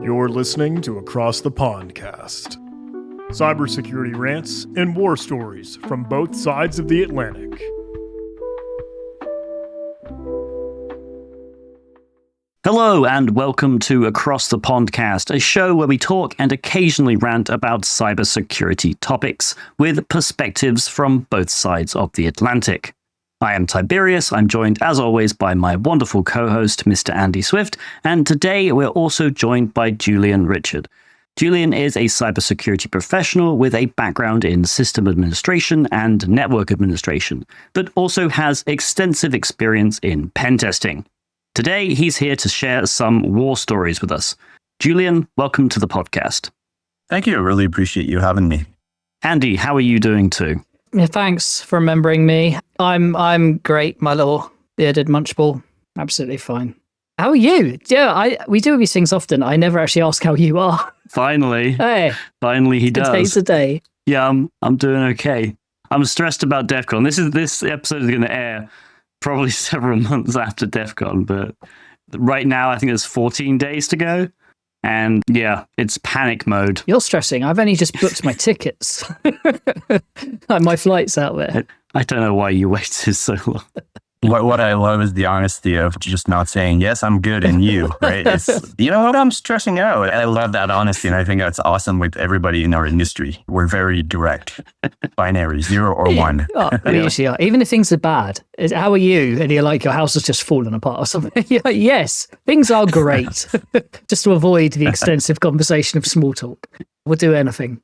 You're listening to Across the Pondcast. Cybersecurity rants and war stories from both sides of the Atlantic. Hello and welcome to Across the Pondcast, a show where we talk and occasionally rant about cybersecurity topics with perspectives from both sides of the Atlantic. I am Tib3rius. I'm joined as always by my wonderful co-host, Mr. Andy Swift, and today we're also joined by Julien Richard. Julien is a cybersecurity professional with a background in system administration and network administration, but also has extensive experience in pentesting. Today, he's here to share some war stories with us. Julien, welcome to the podcast. Thank you. I really appreciate you having me. Andy, how are you doing too? Yeah, thanks for remembering me. I'm great, my little bearded munchball. Absolutely fine. How are you? Yeah, we do these things often. I never actually ask how you are. Finally. Hey. Finally he does. Today's the day. Yeah, I'm doing okay. I'm stressed about DEF CON. This episode is going to air probably several months after DEF CON, but right now I think there's 14 days to go. And yeah, it's panic mode. You're stressing. I've only just booked my tickets. My flight's out there. I don't know why you waited so long. What I love is the honesty of just not saying, yes, I'm good, and you, right? It's, you know what, I'm stressing out. I love that honesty, and I think that's awesome with everybody in our industry. We're very direct. Binary, 0 or 1. Oh, we usually are. Even if things are bad, how are you? And you're like, your house has just fallen apart or something. You're like, yes, things are great. Just to avoid the extensive conversation of small talk. We'll do anything.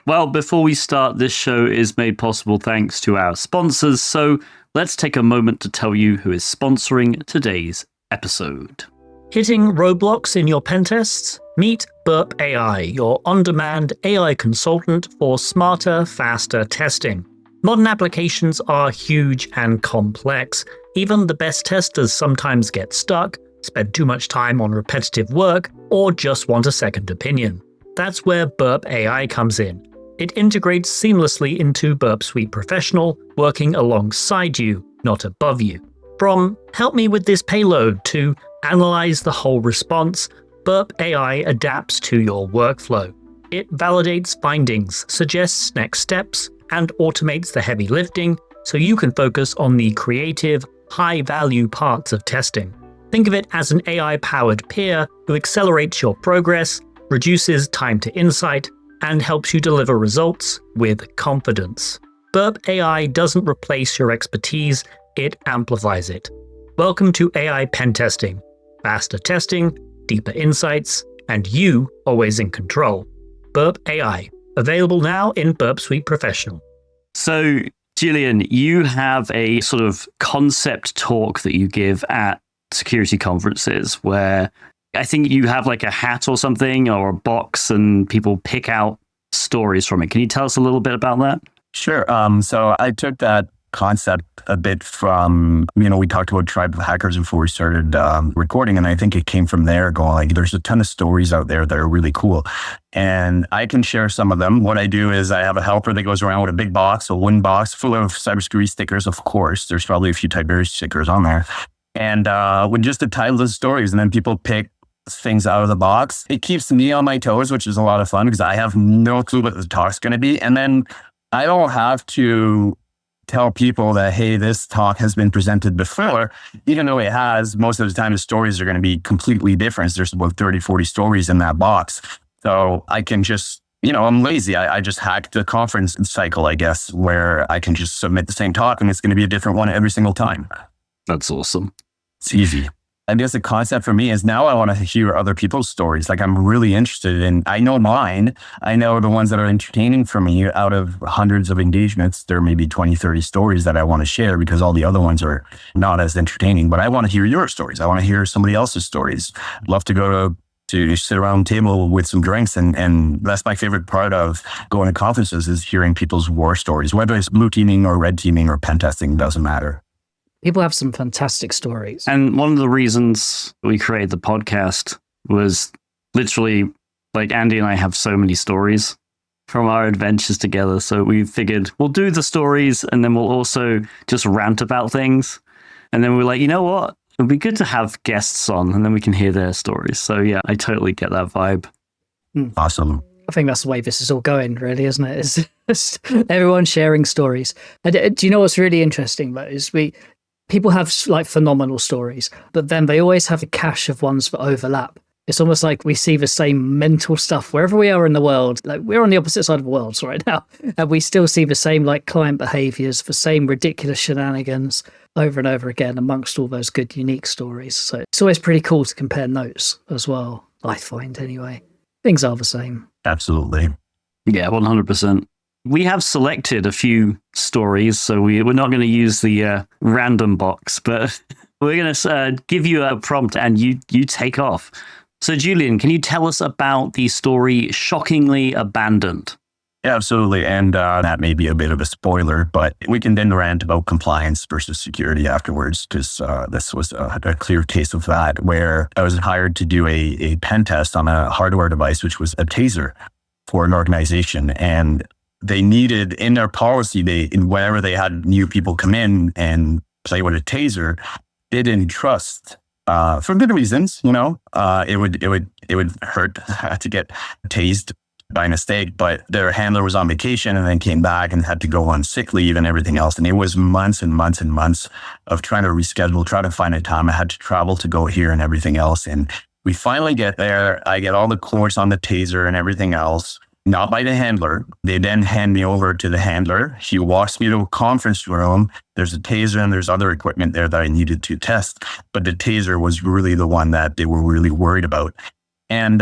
Well, before we start, this show is made possible thanks to our sponsors, so let's take a moment to tell you who is sponsoring today's episode. Hitting roadblocks in your pen tests? Meet Burp AI, your on-demand AI consultant for smarter, faster testing. Modern applications are huge and complex. Even the best testers sometimes get stuck, spend too much time on repetitive work, or just want a second opinion. That's where Burp AI comes in. It integrates seamlessly into Burp Suite Professional, working alongside you, not above you. From help me with this payload to analyze the whole response, Burp AI adapts to your workflow. It validates findings, suggests next steps, and automates the heavy lifting so you can focus on the creative, high-value parts of testing. Think of it as an AI-powered peer who accelerates your progress, reduces time to insight, and helps you deliver results with confidence. Burp AI doesn't replace your expertise, it amplifies it. Welcome to AI pen testing. Faster testing, deeper insights, and you always in control. Burp AI, available now in Burp Suite Professional. So, Julien, you have a sort of concept talk that you give at security conferences where I think you have like a hat or something or a box and people pick out stories from it. Can you tell us a little bit about that? Sure. So I took that concept a bit from, we talked about Tribe of Hackers before we started recording, and I think it came from there going like, there's a ton of stories out there that are really cool. And I can share some of them. What I do is I have a helper that goes around with a big box, a wooden box full of cybersecurity stickers, of course. There's probably a few Tib3rius stickers on there. And with just the title of the stories, and then people pick things out of the box. It keeps me on my toes, which is a lot of fun because I have no clue what the talk's going to be. And then I don't have to tell people that, hey, this talk has been presented before, even though it has. Most of the time, the stories are going to be completely different. There's about 30, 40 stories in that box. So I can just, I'm lazy. I just hacked the conference cycle, I guess, where I can just submit the same talk and it's going to be a different one every single time. That's awesome. It's easy. I guess the concept for me is now I want to hear other people's stories. Like I'm really interested in, I know mine. I know the ones that are entertaining for me. Out of hundreds of engagements, there may be 20, 30 stories that I want to share because all the other ones are not as entertaining. But I want to hear your stories. I want to hear somebody else's stories. I'd love to go to sit around a table with some drinks. And that's my favorite part of going to conferences is hearing people's war stories, whether it's blue teaming or red teaming or pen testing, doesn't matter. People have some fantastic stories. And one of the reasons we created the podcast was literally like Andy and I have so many stories from our adventures together. So we figured we'll do the stories and then we'll also just rant about things. And then we're like, you know what? It'd be good to have guests on and then we can hear their stories. So yeah, I totally get that vibe. Awesome. I think that's the way this is all going, really, isn't it? It's just everyone sharing stories. And do you know what's really interesting, though, is people have like phenomenal stories, but then they always have a cache of ones that overlap. It's almost like we see the same mental stuff wherever we are in the world. Like we're on the opposite side of the world right now, and we still see the same like client behaviors, the same ridiculous shenanigans over and over again amongst all those good, unique stories. So it's always pretty cool to compare notes as well, I find anyway. Things are the same. Absolutely. Yeah, 100%. We have selected a few stories, so we're not going to use the random box, but we're going to give you a prompt and you take off. So, Julien, can you tell us about the story Shockingly Abandoned? Yeah, absolutely. And that may be a bit of a spoiler, but we can then rant about compliance versus security afterwards, because this was a clear case of that, where I was hired to do a pen test on a hardware device, which was a taser for an organization. And they needed, in their policy, whenever they had new people come in and play with a taser, they didn't trust, for good reasons, it would hurt to get tased by mistake, but their handler was on vacation and then came back and had to go on sick leave and everything else. And it was months and months and months of trying to reschedule, try to find a time. I had to travel to go here and everything else. And we finally get there. I get all the course on the taser and everything else, not by the handler. They then hand me over to the handler. She walks me to a conference room. There's a taser and there's other equipment there that I needed to test. But the taser was really the one that they were really worried about. And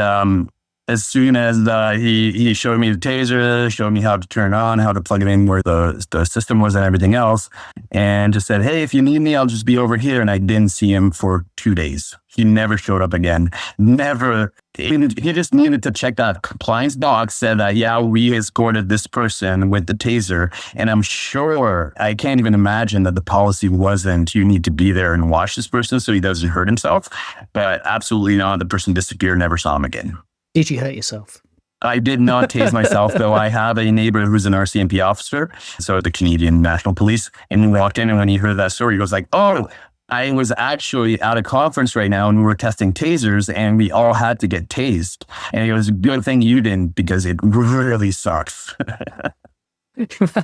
as soon as he showed me the taser, showed me how to turn it on, how to plug it in where the system was and everything else, and just said, hey, if you need me, I'll just be over here. And I didn't see him for 2 days. He never showed up again. Never. He just needed to check that compliance doc, said that, yeah, we escorted this person with the taser. And I'm sure, I can't even imagine that the policy wasn't, you need to be there and watch this person so he doesn't hurt himself. But absolutely not. The person disappeared, never saw him again. Did you hurt yourself? I did not tase myself, though. I have a neighbor who's an RCMP officer, so the Canadian National Police, and he walked in, and when he heard that story, he goes like, oh, I was actually at a conference right now, and we were testing tasers, and we all had to get tased. And it was a good thing you didn't, because it really sucks.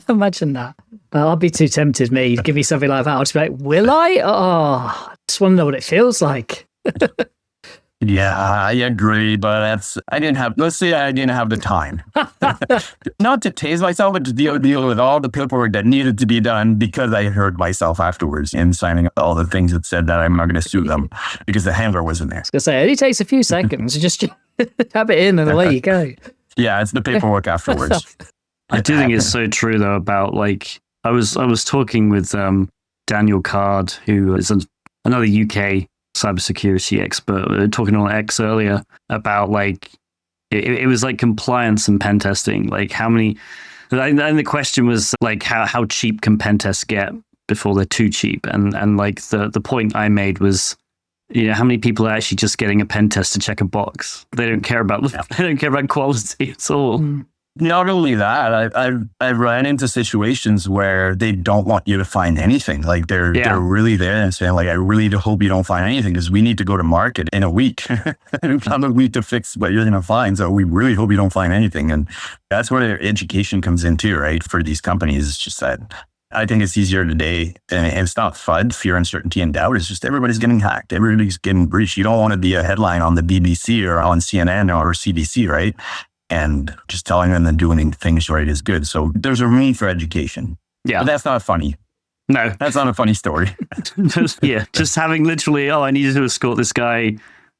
Imagine that. I'd be too tempted, me, to give me something like that. I'd just be like, will I? Oh, I just want to know what it feels like. Yeah, I agree, but let's say I didn't have the time. Not to tase myself, but to deal with all the paperwork that needed to be done, because I heard myself afterwards in signing all the things that said that I'm not going to sue them because the handler wasn't there. I was going to say, it only takes a few seconds. You just tap it in and away you go. Yeah, it's the paperwork afterwards. I do think it's so true, though, about like, I was talking with Daniel Card, who is another UK cybersecurity expert. We were talking on X earlier about like it was like compliance and pen testing. Like how many, and the question was like how cheap can pen tests get before they're too cheap? And like the point I made was, how many people are actually just getting a pen test to check a box? They don't care about quality at all. Not only that, I've run into situations where they don't want you to find anything. Like they're really there and saying like, I really hope you don't find anything because we need to go to market in a week. Not a week to fix what you're going to find. So we really hope you don't find anything. And that's where their education comes in too, right? For these companies, it's just that I think it's easier today. And it's not FUD, fear, uncertainty, and doubt. It's just everybody's getting hacked. Everybody's getting breached. You don't want to be a headline on the BBC or on CNN or CBC, right? And just telling them that doing things right is good. So there's a room for education. Yeah. But that's not funny. No. That's not a funny story. just having literally, I needed to escort this guy,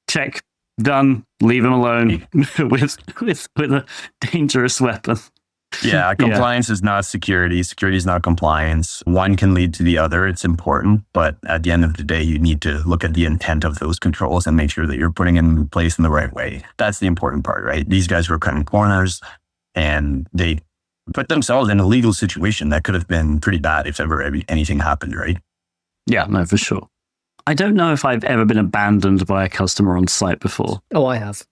check, done, leave him alone with a dangerous weapon. Yeah, compliance is not security. Security is not compliance. One can lead to the other. It's important. But at the end of the day, you need to look at the intent of those controls and make sure that you're putting them in place in the right way. That's the important part, right? These guys were cutting corners and they put themselves in a legal situation that could have been pretty bad if ever anything happened, right? Yeah, no, for sure. I don't know if I've ever been abandoned by a customer on site before. Oh, I have.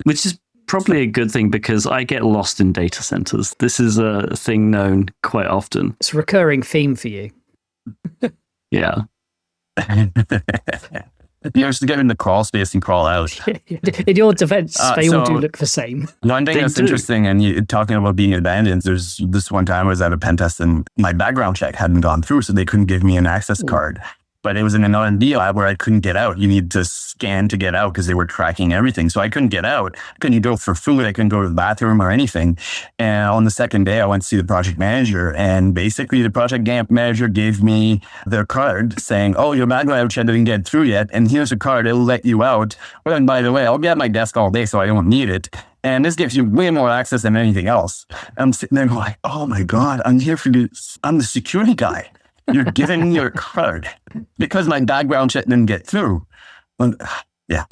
Which is probably a good thing because I get lost in data centers. This is a thing known quite often. It's a recurring theme for you. Yeah. You have to get in the crawl space and crawl out. In your defense, they all do look the same. One thing that's interesting, and you talking about being abandoned, there's this one time I was at a pen test and my background check hadn't gone through, so they couldn't give me an access card. But it was in an R&D lab where I couldn't get out. You need to scan to get out because they were tracking everything. So I couldn't get out. I couldn't go for food. I couldn't go to the bathroom or anything. And on the second day, I went to see the project manager. And basically, the project manager gave me their card saying, oh, your background check didn't get through yet. And here's a card. It'll let you out. Well, and by the way, I'll be at my desk all day, so I don't need it. And this gives you way more access than anything else. I'm sitting there going, oh, my God, I'm here for this. I'm the security guy. You're giving me your card because my background check didn't get through. Yeah.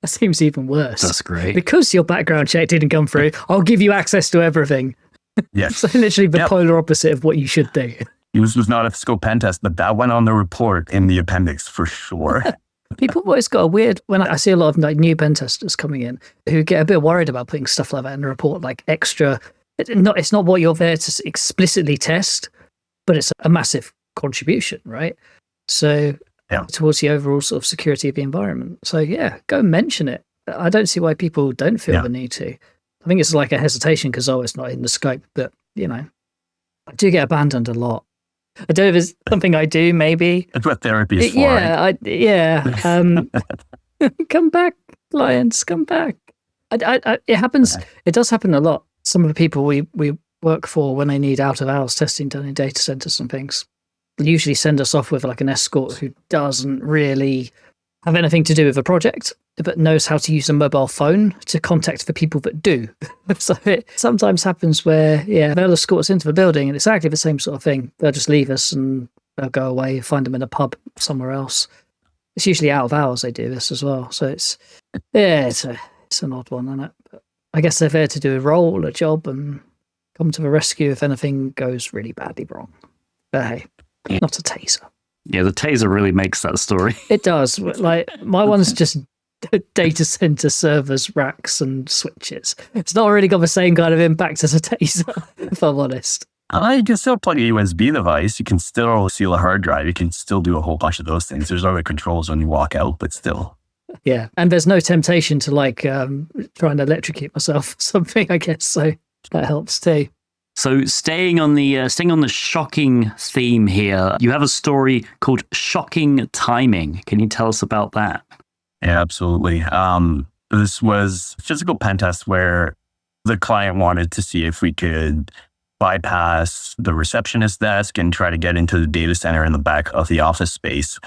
That seems even worse. That's great. Because your background check didn't come through, I'll give you access to everything. Yes. So literally the polar opposite of what you should do. It was not a physical pen test, but that went on the report in the appendix for sure. People have always got a weird, when I see a lot of like new pen testers coming in who get a bit worried about putting stuff like that in the report, like extra. It's not what you're there to explicitly test, but it's a massive contribution, right? So towards the overall sort of security of the environment. So yeah, go mention it. I don't see why people don't feel the need to. I think it's like a hesitation because it's not in the scope, but I do get abandoned a lot. I don't know if it's something I do, maybe. That's what therapy is for. Come back, lions, come back. It happens. It does happen a lot. Some of the people we work for, when they need out of hours testing done in data centers and things, they usually send us off with like an escort who doesn't really have anything to do with the project, but knows how to use a mobile phone to contact the people that do. So it sometimes happens where, they'll escort us into the building and it's exactly the same sort of thing. They'll just leave us and they'll go away, find them in a pub somewhere else. It's usually out of hours they do this as well. So it's an odd one, isn't it? But I guess they're there to do a role, a job, and come to the rescue if anything goes really badly wrong. But hey, not a taser. Yeah, the taser really makes that story. It does. Like my one's just data center servers, racks, and switches. It's not really got the same kind of impact as a taser, if I'm honest. You can still plug a USB device. You can still seal a hard drive. You can still do a whole bunch of those things. There's other controls when you walk out, but still. Yeah, and there's no temptation to try and electrocute myself or something, I guess. So that helps too. So staying on the shocking theme here, you have a story called Shocking Timing. Can you tell us about that? Yeah, absolutely. This was a physical pen test where the client wanted to see if we could bypass the receptionist desk and try to get into the data center in the back of the office space.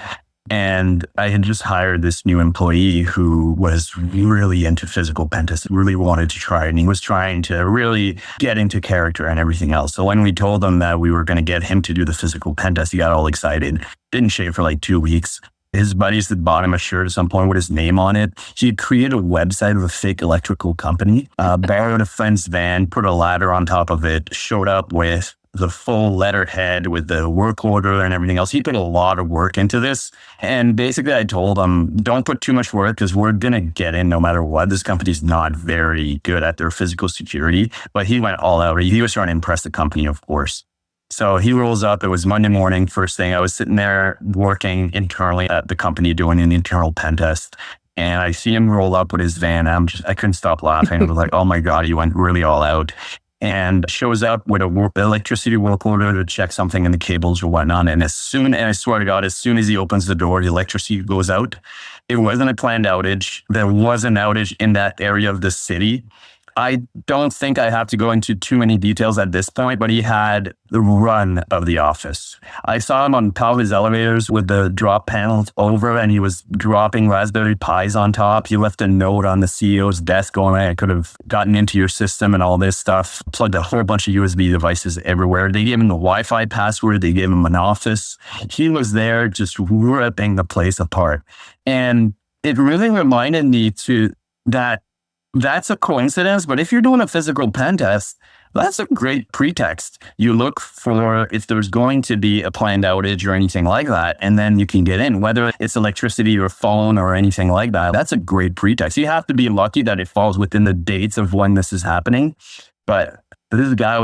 And I had just hired this new employee who was really into physical pen tests, really wanted to try it. And he was trying to really get into character and everything else. So when we told him that we were going to get him to do the physical pen test, he got all excited. Didn't shave for like 2 weeks. His buddies had bought him a shirt at some point with his name on it. He had created a website of a fake electrical company, borrowed a friend's van, put a ladder on top of it, showed up with the full letterhead with the work order and everything else. He put a lot of work into this. And basically I told him, don't put too much work because we're going to get in no matter what. This company's not very good at their physical security, but he went all out. He was trying to impress the company, of course. So he rolls up. It was Monday morning, first thing. I was sitting there working internally at the company doing an internal pen test. And I see him roll up with his van. I couldn't stop laughing. I was like, oh my God, he went really all out. And shows up with a electricity work order to check something in the cables or whatnot. And I swear to God, as soon as he opens the door, the electricity goes out. It wasn't a planned outage. There was an outage in that area of the city. I don't think I have to go into too many details at this point, but he had the run of the office. I saw him on top of his elevators with the drop panels over, and he was dropping Raspberry Pis on top. He left a note on the CEO's desk going, I could have gotten into your system and all this stuff. Plugged a whole bunch of USB devices everywhere. They gave him the Wi-Fi password. They gave him an office. He was there just ripping the place apart. And it really reminded me that's a coincidence, but if you're doing a physical pen test, that's a great pretext. You look for if there's going to be a planned outage or anything like that, and then you can get in, whether it's electricity or phone or anything like that. That's a great pretext. You have to be lucky that it falls within the dates of when this is happening. But this guy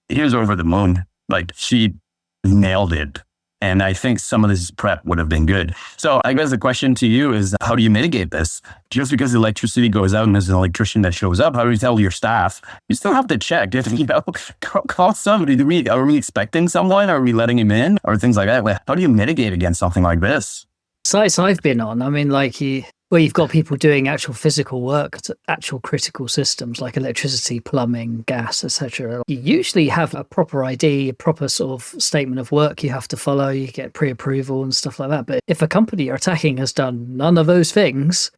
he was over the moon. Like, she nailed it. And I think some of this prep would have been good. So I guess the question to you is, how do you mitigate this? Just because the electricity goes out and there's an electrician that shows up, how do you tell your staff? You still have to check. If call somebody. Are we expecting someone? Are we letting him in? Or things like that? How do you mitigate against something like this? Sites I've been on, I mean, where you've got people doing actual physical work, actual critical systems like electricity, plumbing, gas, etc. You usually have a proper ID, a proper sort of statement of work you have to follow. You get pre-approval and stuff like that. But if a company you're attacking has done none of those things,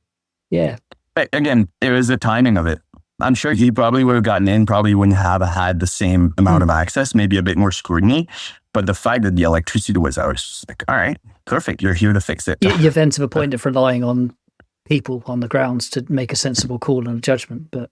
yeah. But again, it was the timing of it. I'm sure he probably would have gotten in, probably wouldn't have had the same amount of access, maybe a bit more scrutiny. But the fact that the electricity was out, it's just like, all right, perfect. You're here to fix it. You're then to the point of relying on people on the grounds to make a sensible call and a judgment. But,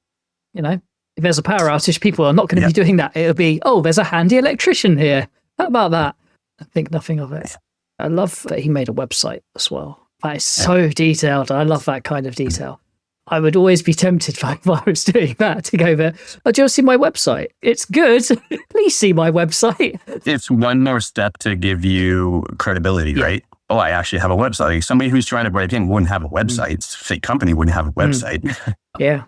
if there's a power outage, people are not going to be doing that. It'll be, there's a handy electrician here. How about that? I think nothing of it. I love that he made a website as well. That is so detailed. I love that kind of detail. I would always be tempted if I was doing that to go there. Oh, do you want to see my website? It's good. Please see my website. It's one more step to give you credibility, right? Oh, I actually have a website. Like somebody who's trying to break in wouldn't have a website. Fake company wouldn't have a website. Yeah.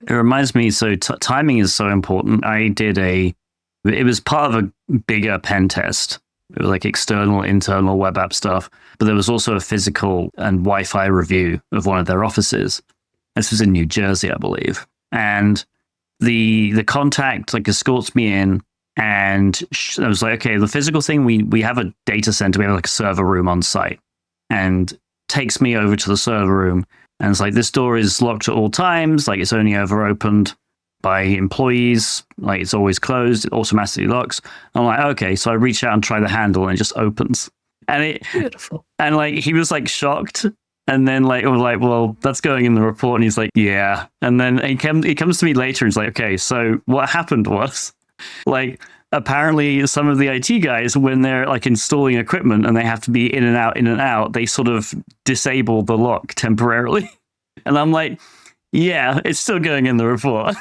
It reminds me, so timing is so important. It was part of a bigger pen test. It was like external, internal web app stuff. But there was also a physical and Wi-Fi review of one of their offices. This was in New Jersey, I believe. And the contact escorts me in, and I was like, okay, the physical thing, we have a data center, we have like a server room on site, and takes me over to the server room. And it's like, this door is locked at all times. Like it's only ever opened by employees. Like it's always closed. It automatically locks. I'm like, okay. So I reach out and try the handle and it just opens. And beautiful. And like, he was like shocked. And then we're like, well, that's going in the report. And he's like, yeah. And then he comes to me later and he's like, okay, so what happened was like, apparently some of the IT guys, when they're like installing equipment and they have to be in and out, they sort of disable the lock temporarily. And I'm like, yeah, it's still going in the report.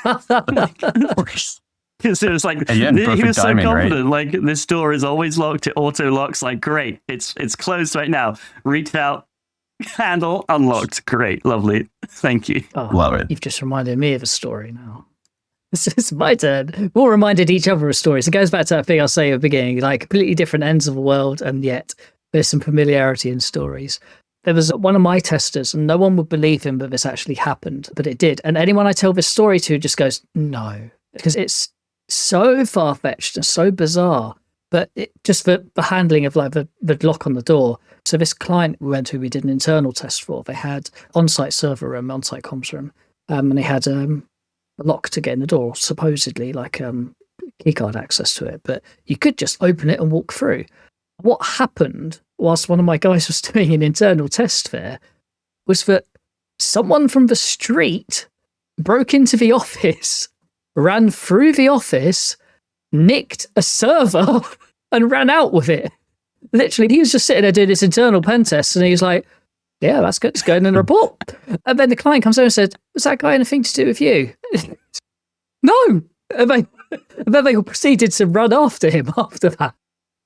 Because it was like, he was so confident, right? Like this door is always locked, it auto locks, like great, it's closed right now. Reach out, handle unlocked. Great, lovely. Thank you. Love it. You've just reminded me of a story now. It's my turn. We all reminded each other of stories. It goes back to that thing I was saying at the beginning, like completely different ends of the world, and yet there's some familiarity in stories. There was one of my testers, and no one would believe him that this actually happened, but it did. And anyone I tell this story to just goes, no, because it's so far-fetched and so bizarre. But just the handling of like the lock on the door. So this client we went to, we did an internal test for. They had on-site server room, on-site comms room, and they had a lock to get in the door, supposedly like keycard access to it. But you could just open it and walk through. What happened whilst one of my guys was doing an internal test there was that someone from the street broke into the office, ran through the office, nicked a server and ran out with it. Literally, he was just sitting there doing this internal pen test, and he was like, yeah, that's good. It's going in the report. And then the client comes over and said, was that guy anything to do with you? No. And then they all proceeded to run after him after that.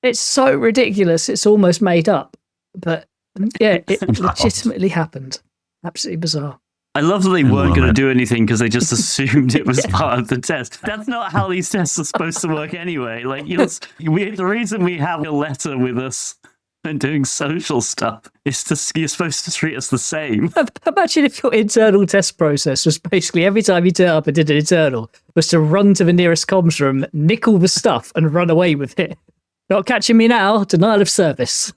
It's so ridiculous. It's almost made up. But yeah, it legitimately happened. Absolutely bizarre. I love that they weren't going to do anything because they just assumed it was part of the test. That's not how these tests are supposed to work anyway. Like, the reason we have a letter with us and doing social stuff is you're supposed to treat us the same. Imagine if your internal test process was basically every time you turn up and did an internal was to run to the nearest comms room, nick all the stuff and run away with it. Not catching me now, denial of service.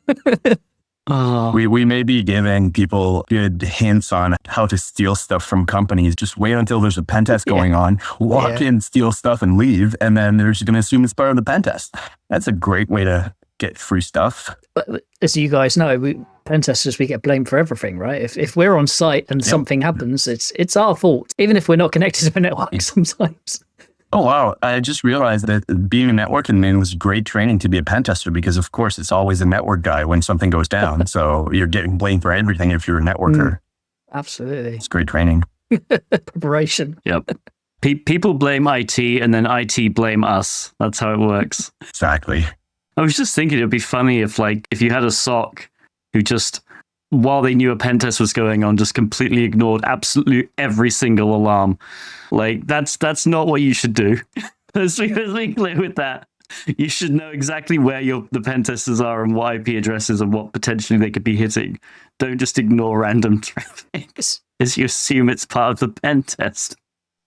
We may be giving people good hints on how to steal stuff from companies. Just wait until there's a pen test going on, walk in, steal stuff and leave, and then they're just going to assume it's part of the pen test. That's a great way to get free stuff. But as you guys know, pen testers, we get blamed for everything, right? If we're on site and something happens, it's our fault, even if we're not connected to the network sometimes. Oh, wow. I just realized that being a network admin was great training to be a pen tester because, of course, it's always a network guy when something goes down. So you're getting blamed for everything if you're a networker. Absolutely. It's great training. Preparation. Yep. People blame IT and then IT blame us. That's how it works. Exactly. I was just thinking it'd be funny if you had a SOC who just, while they knew a pen test was going on, just completely ignored absolutely every single alarm. Like, that's not what you should do. Let's be clear with that. You should know exactly where the pen testers are and what IP addresses and what potentially they could be hitting. Don't just ignore random traffic as you assume it's part of the pen test.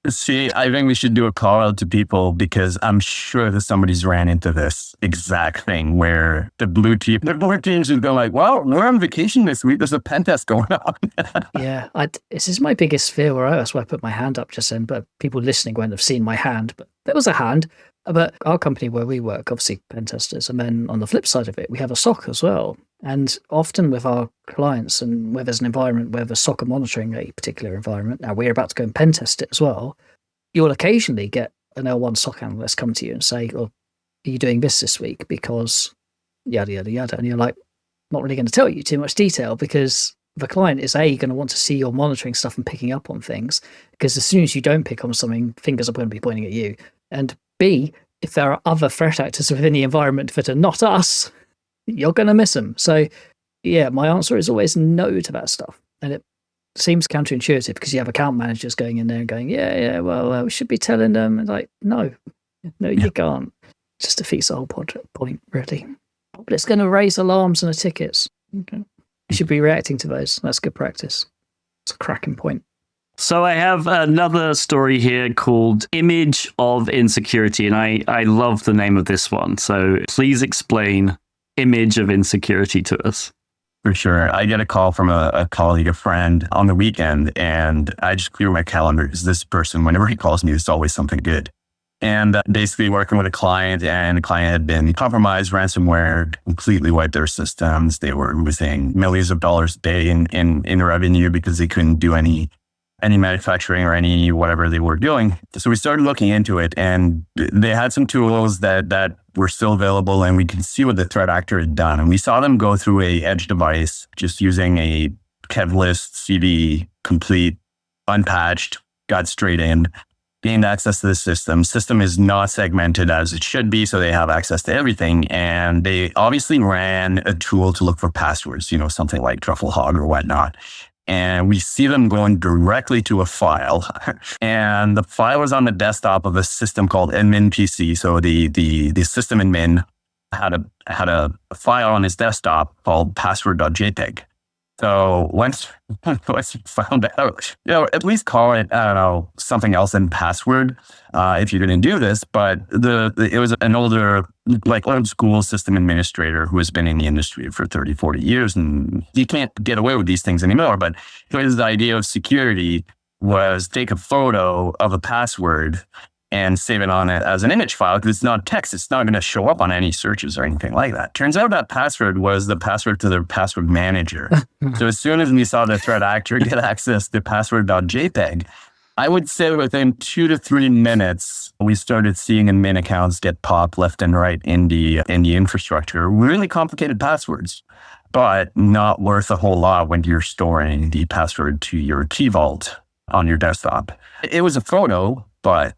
See, I think we should do a call out to people, because I'm sure that somebody's ran into this exact thing where the blue teams would go like, well, we're on vacation this week. There's a pen test going on. Yeah, this is my biggest fear. That's why I put my hand up just then, but people listening won't have seen my hand, but there was a hand. But our company where we work, obviously pen testers, and then on the flip side of it, we have a SOC as well. And often with our clients, and where there's an environment where the SOC are monitoring a particular environment, now we're about to go and pen test it as well, you'll occasionally get an L1 SOC analyst come to you and say, oh, are you doing this week? Because yada, yada, yada. And you're like, not really going to tell you too much detail, because the client is A, going to want to see your monitoring stuff and picking up on things, because as soon as you don't pick on something, fingers are going to be pointing at you. And B, if there are other threat actors within the environment that are not us, you're going to miss them. So yeah, my answer is always no to that stuff. And it seems counterintuitive, because you have account managers going in there and going, well, we should be telling them. And like, no, you can't. It just defeats the whole point, really. But it's going to raise alarms and tickets. Okay. You should be reacting to those. That's good practice. It's a cracking point. So I have another story here called Image of Insecurity, and I love the name of this one. So please explain Image of Insecurity to us. For sure. I get a call from a colleague, a friend on the weekend, and I just clear my calendar, because this person, whenever he calls me, it's always something good. And basically working with a client, and the client had been compromised, ransomware, completely wiped their systems. They were losing millions of dollars a day in revenue because they couldn't do any manufacturing or any whatever they were doing. So we started looking into it, and they had some tools that were still available, and we could see what the threat actor had done. And we saw them go through a edge device, just using a kevlist CD, complete, unpatched, got straight in, gained access to the system. System is not segmented as it should be, so they have access to everything. And they obviously ran a tool to look for passwords, something like Trufflehog or whatnot. And we see them going directly to a file. And the file was on the desktop of a system called admin PC. So the system admin had a file on his desktop called password.jpg. So once we found out, at least call it, I don't know, something else than password if you're going to do this. But it was an older, old school system administrator who has been in the industry for 30, 40 years, and you can't get away with these things anymore. But his idea of security was take a photo of a password and save it on it as an image file, because it's not text. It's not going to show up on any searches or anything like that. Turns out that password was the password to their password manager. So as soon as we saw the threat actor get access to password.jpg, I would say within 2 to 3 minutes, we started seeing admin accounts get popped left and right in the infrastructure. Really complicated passwords, but not worth a whole lot when you're storing the password to your key vault on your desktop. It was a photo, but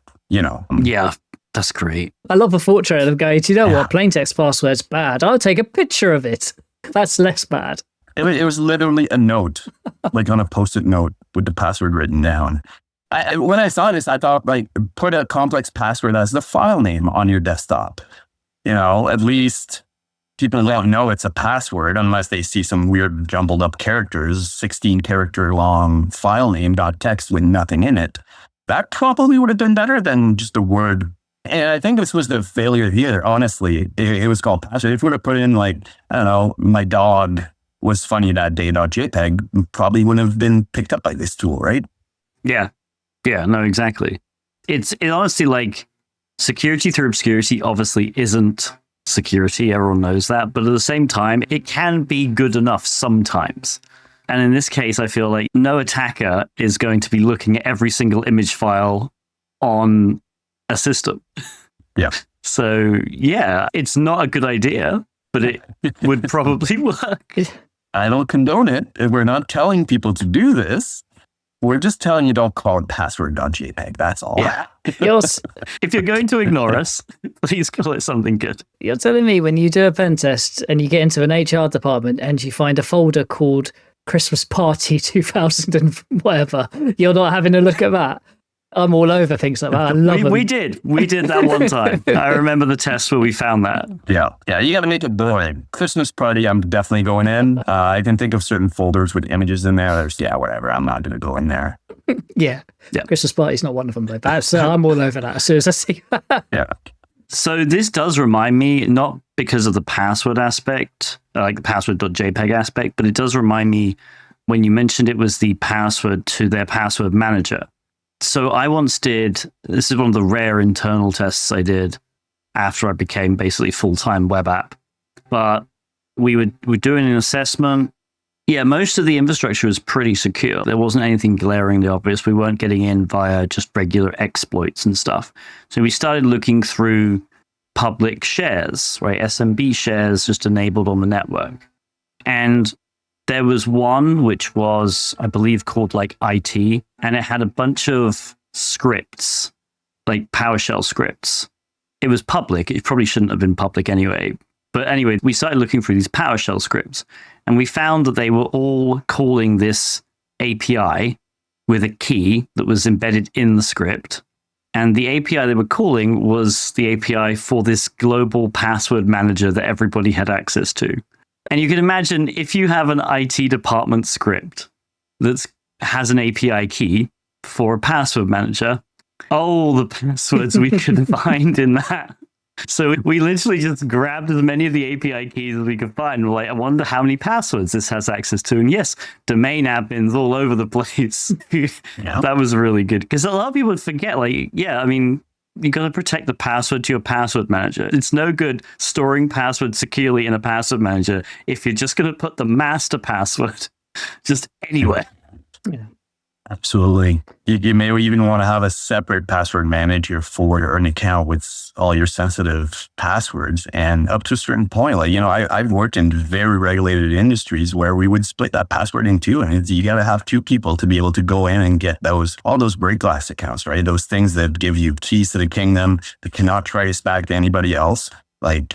Yeah, that's great. I love the thought trail of going, do you know what? Plain text password's bad. I'll take a picture of it. That's less bad. It was literally a note, like on a Post-it note with the password written down. When I saw this, I thought, put a complex password as the file name on your desktop. At least people don't know it's a password unless they see some weird jumbled up characters, 16 character long file name .text with nothing in it. That probably would have been better than just a word. And I think this was the failure here, honestly. It was called password. If we would have put in I don't know, my dog was funny that day.jpg, probably wouldn't have been picked up by this tool, right? Yeah. Yeah, no, exactly. It honestly, security through obscurity obviously isn't security. Everyone knows that. But at the same time, it can be good enough sometimes. And in this case, I feel like no attacker is going to be looking at every single image file on a system. Yeah. So, yeah, it's not a good idea, but it would probably work. I don't condone it. We're not telling people to do this. We're just telling you don't call it password.jpg. That's all. Yeah. If you're going to ignore us, please call it something good. You're telling me when you do a pen test and you get into an HR department and you find a folder called Christmas Party 2000 and whatever, you're not having a look at that? I'm all over things like that. I love them. We did that one time. I remember the test where we found that. Yeah. You got to make it boring. Christmas Party, I'm definitely going in. I can think of certain folders with images in there. Whatever. I'm not going to go in there. Yeah. Christmas Party's not one of them, though. I'm all over that as soon as I see that. Yeah. So this does remind me, not because of the password aspect, like the password.jpg aspect, but it does remind me when you mentioned it was the password to their password manager. So I once did, this is one of the rare internal tests I did after I became basically full-time web app. But we were doing an assessment. Yeah, most of the infrastructure was pretty secure. There wasn't anything glaringly obvious. We weren't getting in via just regular exploits and stuff. So we started looking through public shares, right? SMB shares just enabled on the network. And there was one which was, I believe, called like IT, and it had a bunch of scripts, like PowerShell scripts. It was public. It probably shouldn't have been public anyway. But anyway, we started looking through these PowerShell scripts, and we found that they were all calling this API with a key that was embedded in the script. And the API they were calling was the API for this global password manager that everybody had access to. And you can imagine if you have an IT department script that has an API key for a password manager, all the passwords we could find in that. So we literally just grabbed as many of the API keys as we could find. We're like, I wonder how many passwords this has access to. And yes, domain admins all over the place. Yeah. That was really good. Because a lot of people would forget, you got to protect the password to your password manager. It's no good storing passwords securely in a password manager if you're just going to put the master password just anywhere. Yeah. Absolutely. You may even want to have a separate password manager for an account with all your sensitive passwords. And up to a certain point, I've worked in very regulated industries where we would split that password in two. And you got to have two people to be able to go in and get all those break glass accounts, right? Those things that give you keys to the kingdom that cannot trace back to anybody else.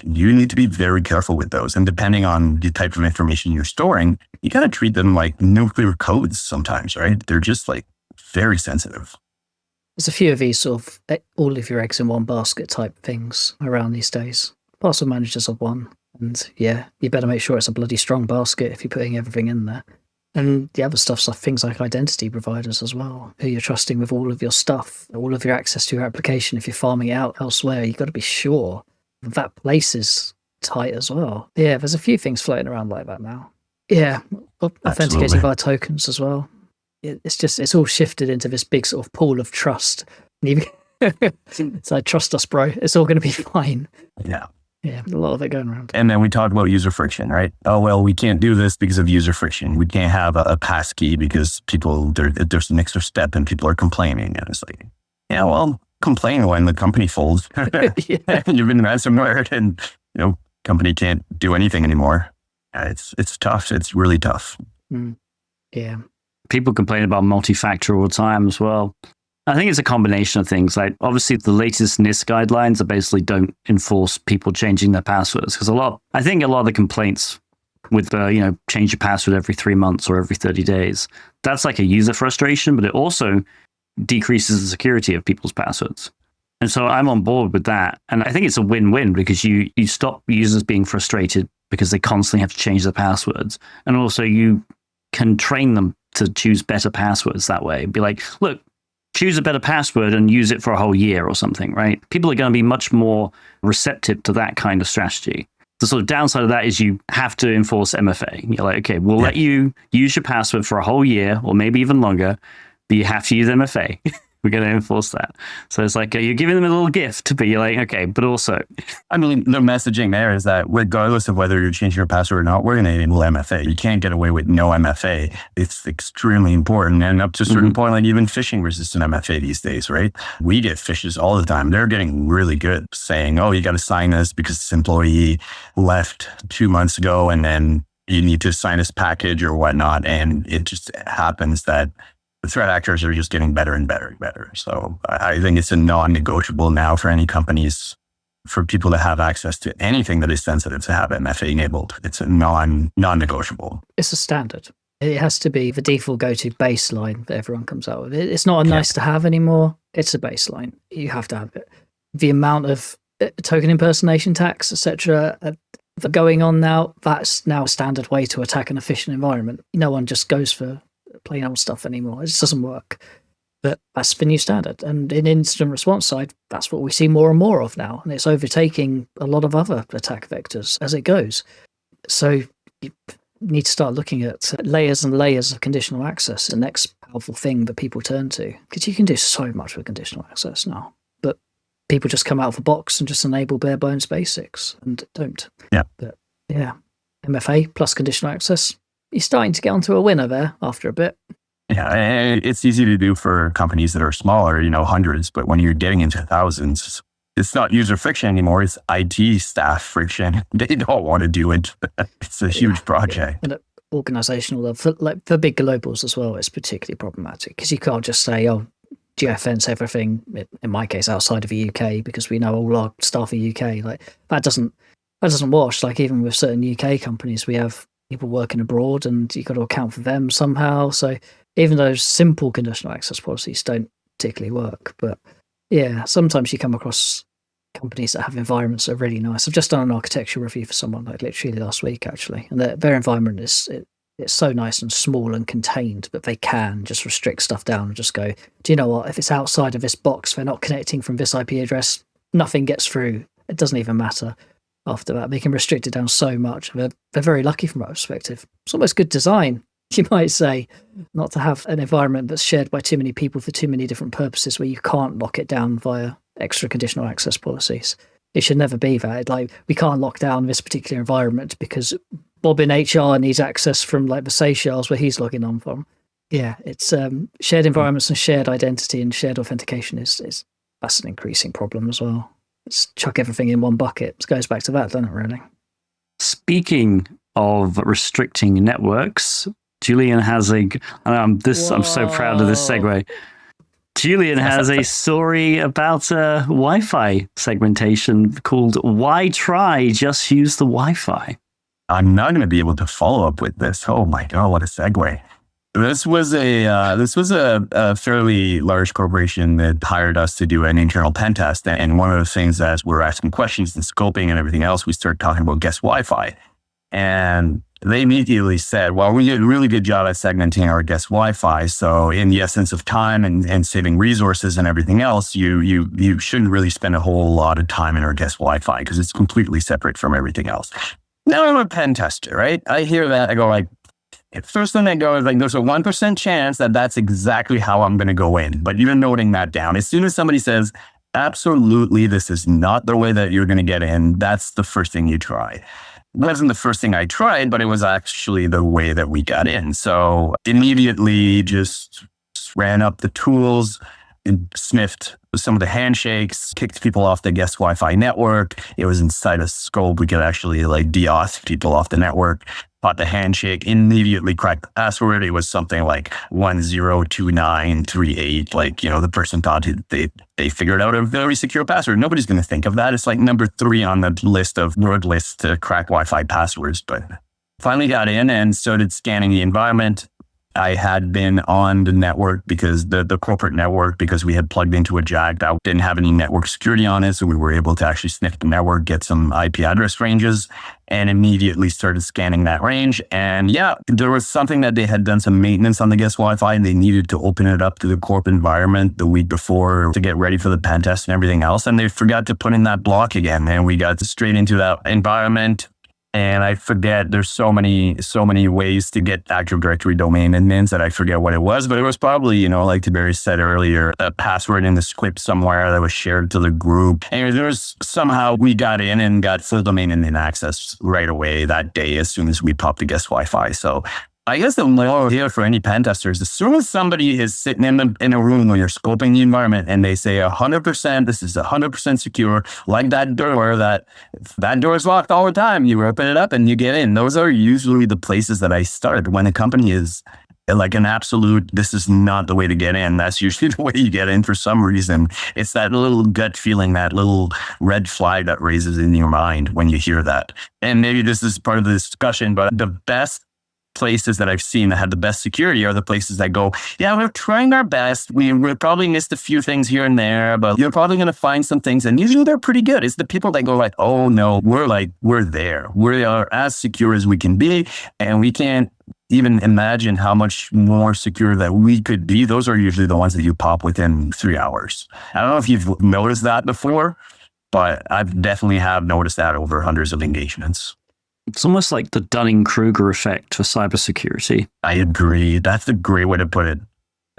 You need to be very careful with those. And depending on the type of information you're storing, you got to treat them like nuclear codes sometimes, right? They're just very sensitive. There's a few of these sort of all of your eggs in one basket type things around these days. Password managers are one. And yeah, you better make sure it's a bloody strong basket if you're putting everything in there. And the other stuff's things like identity providers as well, who you're trusting with all of your stuff, all of your access to your application. If you're farming it out elsewhere, you've got to be sure that place is tight as well. Yeah, there's a few things floating around like that now. Yeah, authenticating via tokens as well. It's all shifted into this big sort of pool of trust. It's like, trust us, bro. It's all going to be fine. Yeah. Yeah, a lot of it going around. And then we talked about user friction, right? Oh, well, we can't do this because of user friction. We can't have a pass key because there's an extra step and people are complaining. And it's like, yeah, well, complain when the company folds. Yeah. You've been ransomware and, company can't do anything anymore. It's tough. It's really tough. Yeah. People complain about multi-factor all the time as well. I think it's a combination of things. Like, obviously, the latest NIST guidelines are basically don't enforce people changing their passwords. Because I think a lot of the complaints with, change your password every 3 months or every 30 days, that's like a user frustration, but it also decreases the security of people's passwords. And so I'm on board with that. And I think it's a win-win because you stop users being frustrated because they constantly have to change their passwords. And also you can train them to choose better passwords that way. Be like, look, choose a better password and use it for a whole year or something, right? People are going to be much more receptive to that kind of strategy. The sort of downside of that is you have to enforce MFA. You're like, okay, we'll let you use your password for a whole year or maybe even longer, but you have to use MFA. We're going to enforce that. So it's like, you're giving them a little gift, but you're like, okay, but also. I mean, the messaging there is that regardless of whether you're changing your password or not, we're going to enable MFA. You can't get away with no MFA. It's extremely important. And up to a certain point, like even phishing resistant MFA these days, right? We get phishes all the time. They're getting really good saying, oh, you got to sign this because this employee left 2 months ago and then you need to sign this package or whatnot. And it just happens that the threat actors are just getting better and better and better. So I think it's a non-negotiable now for any companies, for people to have access to anything that is sensitive to have MFA enabled. It's a non-negotiable. It's a standard. It has to be the default go-to baseline that everyone comes out with. It's not a nice to have anymore. It's a baseline. You have to have it. The amount of token impersonation attacks, etc., going on now, that's now a standard way to attack an efficient environment. No one just goes for plain old stuff anymore. It just doesn't work. But that's the new standard. And in incident response side, that's what we see more and more of now. And it's overtaking a lot of other attack vectors as it goes. So you need to start looking at layers and layers of conditional access, the next powerful thing that people turn to. Because you can do so much with conditional access now. But people just come out of the box and just enable bare bones basics and don't. Yeah. But yeah, MFA plus conditional access, you're starting to get onto a winner there after a bit. Yeah, it's easy to do for companies that are smaller, hundreds, but when you're getting into thousands, it's not user friction anymore. It's IT staff friction. They don't want to do it. It's a huge project. And at organizational level, for big globals as well, it's particularly problematic because you can't just say, geofence everything, in my case, outside of the UK, because we know all our staff are UK. Like that doesn't wash. Like even with certain UK companies, we have people working abroad and you've got to account for them somehow. So even those simple conditional access policies don't particularly work. But yeah, sometimes you come across companies that have environments that are really nice. I've just done an architectural review for someone like literally last week, actually. And their environment it's so nice and small and contained, but they can just restrict stuff down and just go, do you know what? If it's outside of this box, they're not connecting from this IP address, nothing gets through. It doesn't even matter. After that, they can restrict it down so much. They're very lucky from that perspective. It's almost good design, you might say, not to have an environment that's shared by too many people for too many different purposes where you can't lock it down via extra conditional access policies. It should never be that. Like, we can't lock down this particular environment because Bob in HR needs access from like the Seychelles where he's logging on from. Yeah, it's shared environments and shared identity and shared authentication that's an increasing problem as well. Let's chuck everything in one bucket. It goes back to that, doesn't it, really? Speaking of restricting networks, Julien has I'm so proud of this segue. Julien has a story about Wi-Fi segmentation called "Why Try? Just Use the Wi-Fi." I'm not going to be able to follow up with this. Oh my God, what a segue. This was a fairly large corporation that hired us to do an internal pen test. And one of the things, as we're asking questions and scoping and everything else, we started talking about guest Wi-Fi. And they immediately said, well, we did a really good job at segmenting our guest Wi-Fi. So in the essence of time and saving resources and everything else, you shouldn't really spend a whole lot of time in our guest Wi-Fi because it's completely separate from everything else. Now I'm a pen tester, right? I hear that, I go like, first thing I go is like, there's a 1% chance that that's exactly how I'm going to go in. But you're noting that down. As soon as somebody says, absolutely, this is not the way that you're going to get in, that's the first thing you try. It wasn't the first thing I tried, but it was actually the way that we got in. So immediately just ran up the tools and sniffed some of the handshakes, kicked people off the guest Wi-Fi network. It was inside a scope. We could actually like de-auth people off the network. Caught the handshake, immediately cracked the password. It was something like 102938. Like, the person thought they figured out a very secure password. Nobody's going to think of that. It's like number 3 on the list of word lists to crack Wi-Fi passwords. But finally got in and started scanning the environment. I had been on the network because the corporate network, because we had plugged into a jack that didn't have any network security on it. So we were able to actually sniff the network, get some IP address ranges, and immediately started scanning that range. And yeah, there was something that they had done some maintenance on the guest Wi-Fi and they needed to open it up to the corp environment the week before to get ready for the pen test and everything else. And they forgot to put in that block again. And we got straight into that environment. And I forget, there's so many ways to get Active Directory domain admins that I forget what it was, but it was probably, like Tib3rius said earlier, a password in the script somewhere that was shared to the group. And there was somehow we got in and got full domain admin access right away that day as soon as we popped the guest Wi-Fi. So I guess the moral here for any pen testers, as soon as somebody is sitting in a room when you're scoping the environment and they say 100%, this is 100% secure, like that door, that door is locked all the time, you open it up and you get in. Those are usually the places that I start when a company is like an absolute, this is not the way to get in. That's usually the way you get in for some reason. It's that little gut feeling, that little red flag that raises in your mind when you hear that. And maybe this is part of the discussion, but the best places that I've seen that had the best security are the places that go, yeah, we're trying our best. We probably missed a few things here and there, but you're probably going to find some things. And usually they're pretty good. It's the people that go like, oh no, we're there. We are as secure as we can be. And we can't even imagine how much more secure that we could be. Those are usually the ones that you pop within 3 hours. I don't know if you've noticed that before, but I've definitely have noticed that over hundreds of engagements. It's almost like the Dunning-Kruger effect for cybersecurity. I agree. That's a great way to put it.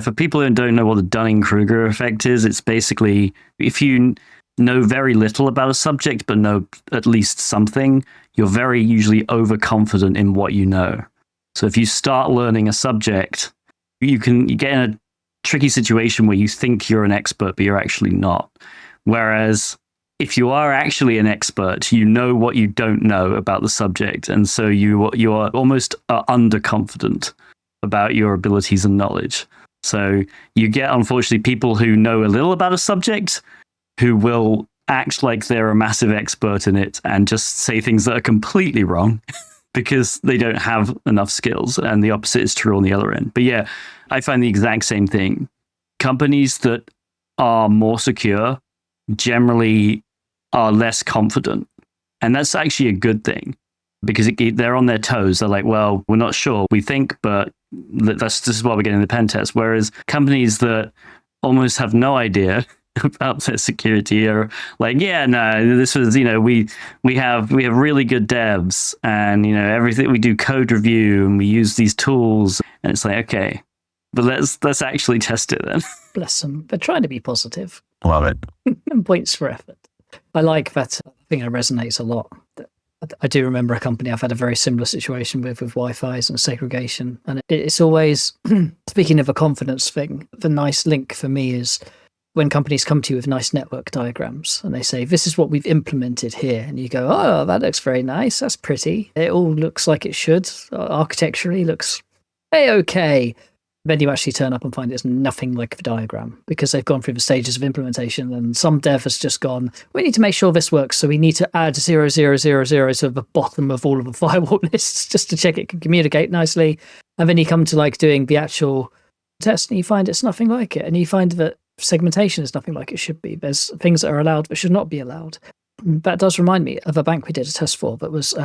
For people who don't know what the Dunning-Kruger effect is, it's basically if you know very little about a subject but know at least something, you're very usually overconfident in what you know. So if you start learning a subject, you get in a tricky situation where you think you're an expert, but you're actually not. Whereas if you are actually an expert, you know what you don't know about the subject. And so you are almost underconfident about your abilities and knowledge. So you get, unfortunately, people who know a little about a subject who will act like they're a massive expert in it and just say things that are completely wrong because they don't have enough skills. And the opposite is true on the other end. But yeah, I find the exact same thing. Companies that are more secure generally are less confident. And that's actually a good thing because they're on their toes. They're like, well, we're not sure. We think, but this is why we're getting the pen test. Whereas companies that almost have no idea about their security are like, yeah, no, this was, we have really good devs and, everything. We do code review and we use these tools. And it's like, okay, but let's actually test it then. Bless them. They're trying to be positive. Love it. And points for effort. I like that. I think it resonates a lot. I do remember a company I've had a very similar situation with Wi-Fi's and segregation. And it's always, speaking of a confidence thing, the nice link for me is when companies come to you with nice network diagrams and they say, this is what we've implemented here. And you go, oh, that looks very nice. That's pretty. It all looks like it should. Architecturally looks okay. Then you actually turn up and find it's nothing like the diagram because they've gone through the stages of implementation and some dev has just gone, we need to make sure this works. So we need to add 0000 to the bottom of all of the firewall lists just to check it can communicate nicely. And then you come to like doing the actual test and you find it's nothing like it. And you find that segmentation is nothing like it should be. There's things that are allowed but should not be allowed. That does remind me of a bank we did a test for that was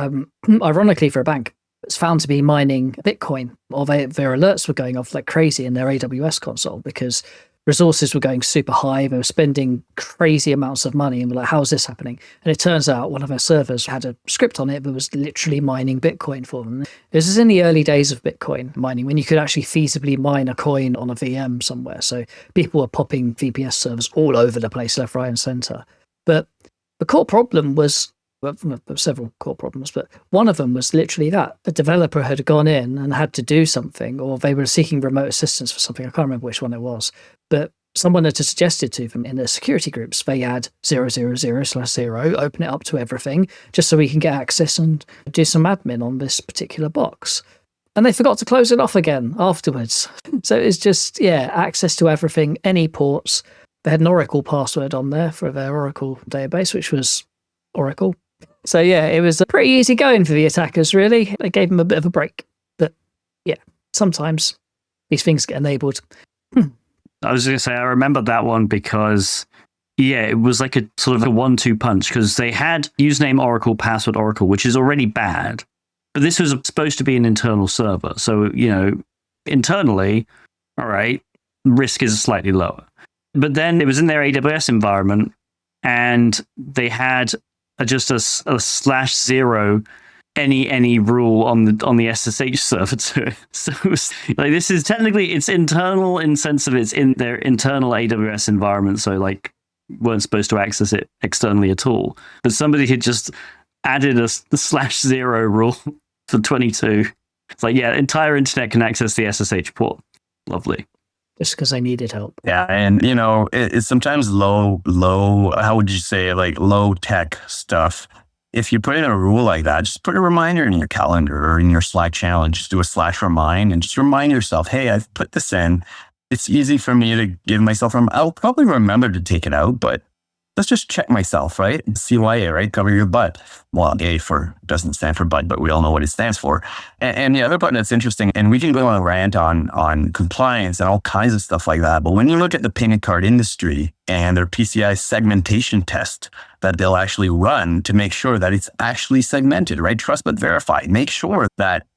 ironically for a bank. It's found to be mining Bitcoin, or their alerts were going off like crazy in their AWS console because resources were going super high. They were spending crazy amounts of money and we're like, how's this happening? And it turns out one of their servers had a script on it that was literally mining Bitcoin for them. This is in the early days of Bitcoin mining when you could actually feasibly mine a coin on a VM somewhere. So people were popping VPS servers all over the place, left, right, and center. But the core problem was, well, there were several core problems, but one of them was literally that a developer had gone in and had to do something, or they were seeking remote assistance for something. I can't remember which one it was, but someone had suggested to them in their security groups, they add 000/0, open it up to everything just so we can get access and do some admin on this particular box. And they forgot to close it off again afterwards. So it's just, access to everything, any ports. They had an Oracle password on there for their Oracle database, which was Oracle. So it was pretty easy going for the attackers, really. They gave them a bit of a break. But sometimes these things get enabled. I was going to say, I remember that one because, it was like a sort of a 1-2 punch because they had username Oracle, password Oracle, which is already bad. But this was supposed to be an internal server. So, internally, all right, risk is slightly lower. But then it was in their AWS environment and they had just a /0 any rule on the SSH server to it. So it was, like, this is technically it's internal in sense of it's in their internal AWS environment. So like weren't supposed to access it externally at all. But somebody had just added the /0 rule for 22. It's like, entire internet can access the SSH port. Lovely. Just because I needed help. Yeah, and it's sometimes low, how would you say, like low tech stuff if you put in a rule like that, just put a reminder in your calendar or in your Slack channel and just do a /remind and just remind yourself, hey, I've put this in. It's easy for me to give myself, I'll probably remember to take it out, but let's just check myself, right? CYA, right? Cover your butt. Well, A doesn't stand for butt, but we all know what it stands for. And the other part that's interesting, and we can go on a rant on compliance and all kinds of stuff like that. But when you look at the payment card industry and their PCI segmentation test that they'll actually run to make sure that it's actually segmented, right? Trust but verify. Make sure that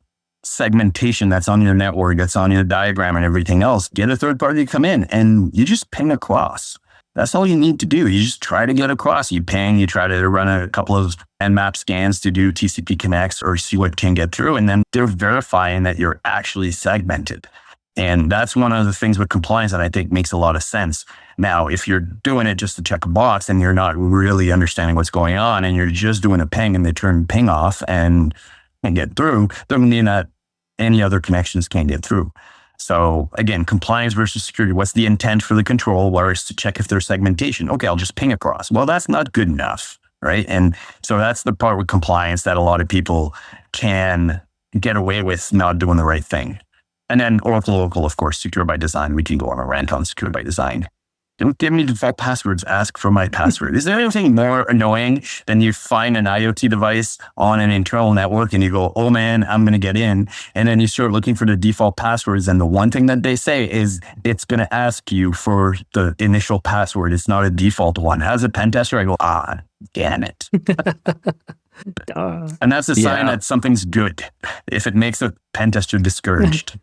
segmentation that's on your network, that's on your diagram and everything else, get a third party to come in and you just ping across. That's all you need to do. You just try to get across. You ping, you try to run a couple of Nmap scans to do TCP connects or see what can get through. And then they're verifying that you're actually segmented. And that's one of the things with compliance that I think makes a lot of sense. Now, if you're doing it just to check a box and you're not really understanding what's going on and you're just doing a ping and they turn ping off and get through, doesn't mean that any other connections can't get through. So again, compliance versus security. What's the intent for the control? Whereas to check if there's segmentation. Okay, I'll just ping across. Well, that's not good enough, right? And so that's the part with compliance that a lot of people can get away with not doing the right thing. And then Oracle Local, of course, secure by design. We can go on a rant on secure by design. Don't give me default passwords, ask for my password. Is there anything more annoying than you find an IoT device on an internal network and you go, oh man, I'm going to get in. And then you start looking for the default passwords. And the one thing that they say is it's going to ask you for the initial password. It's not a default one. As a pen tester, I go, damn it. And that's a sign that something's good if it makes a pen tester discouraged.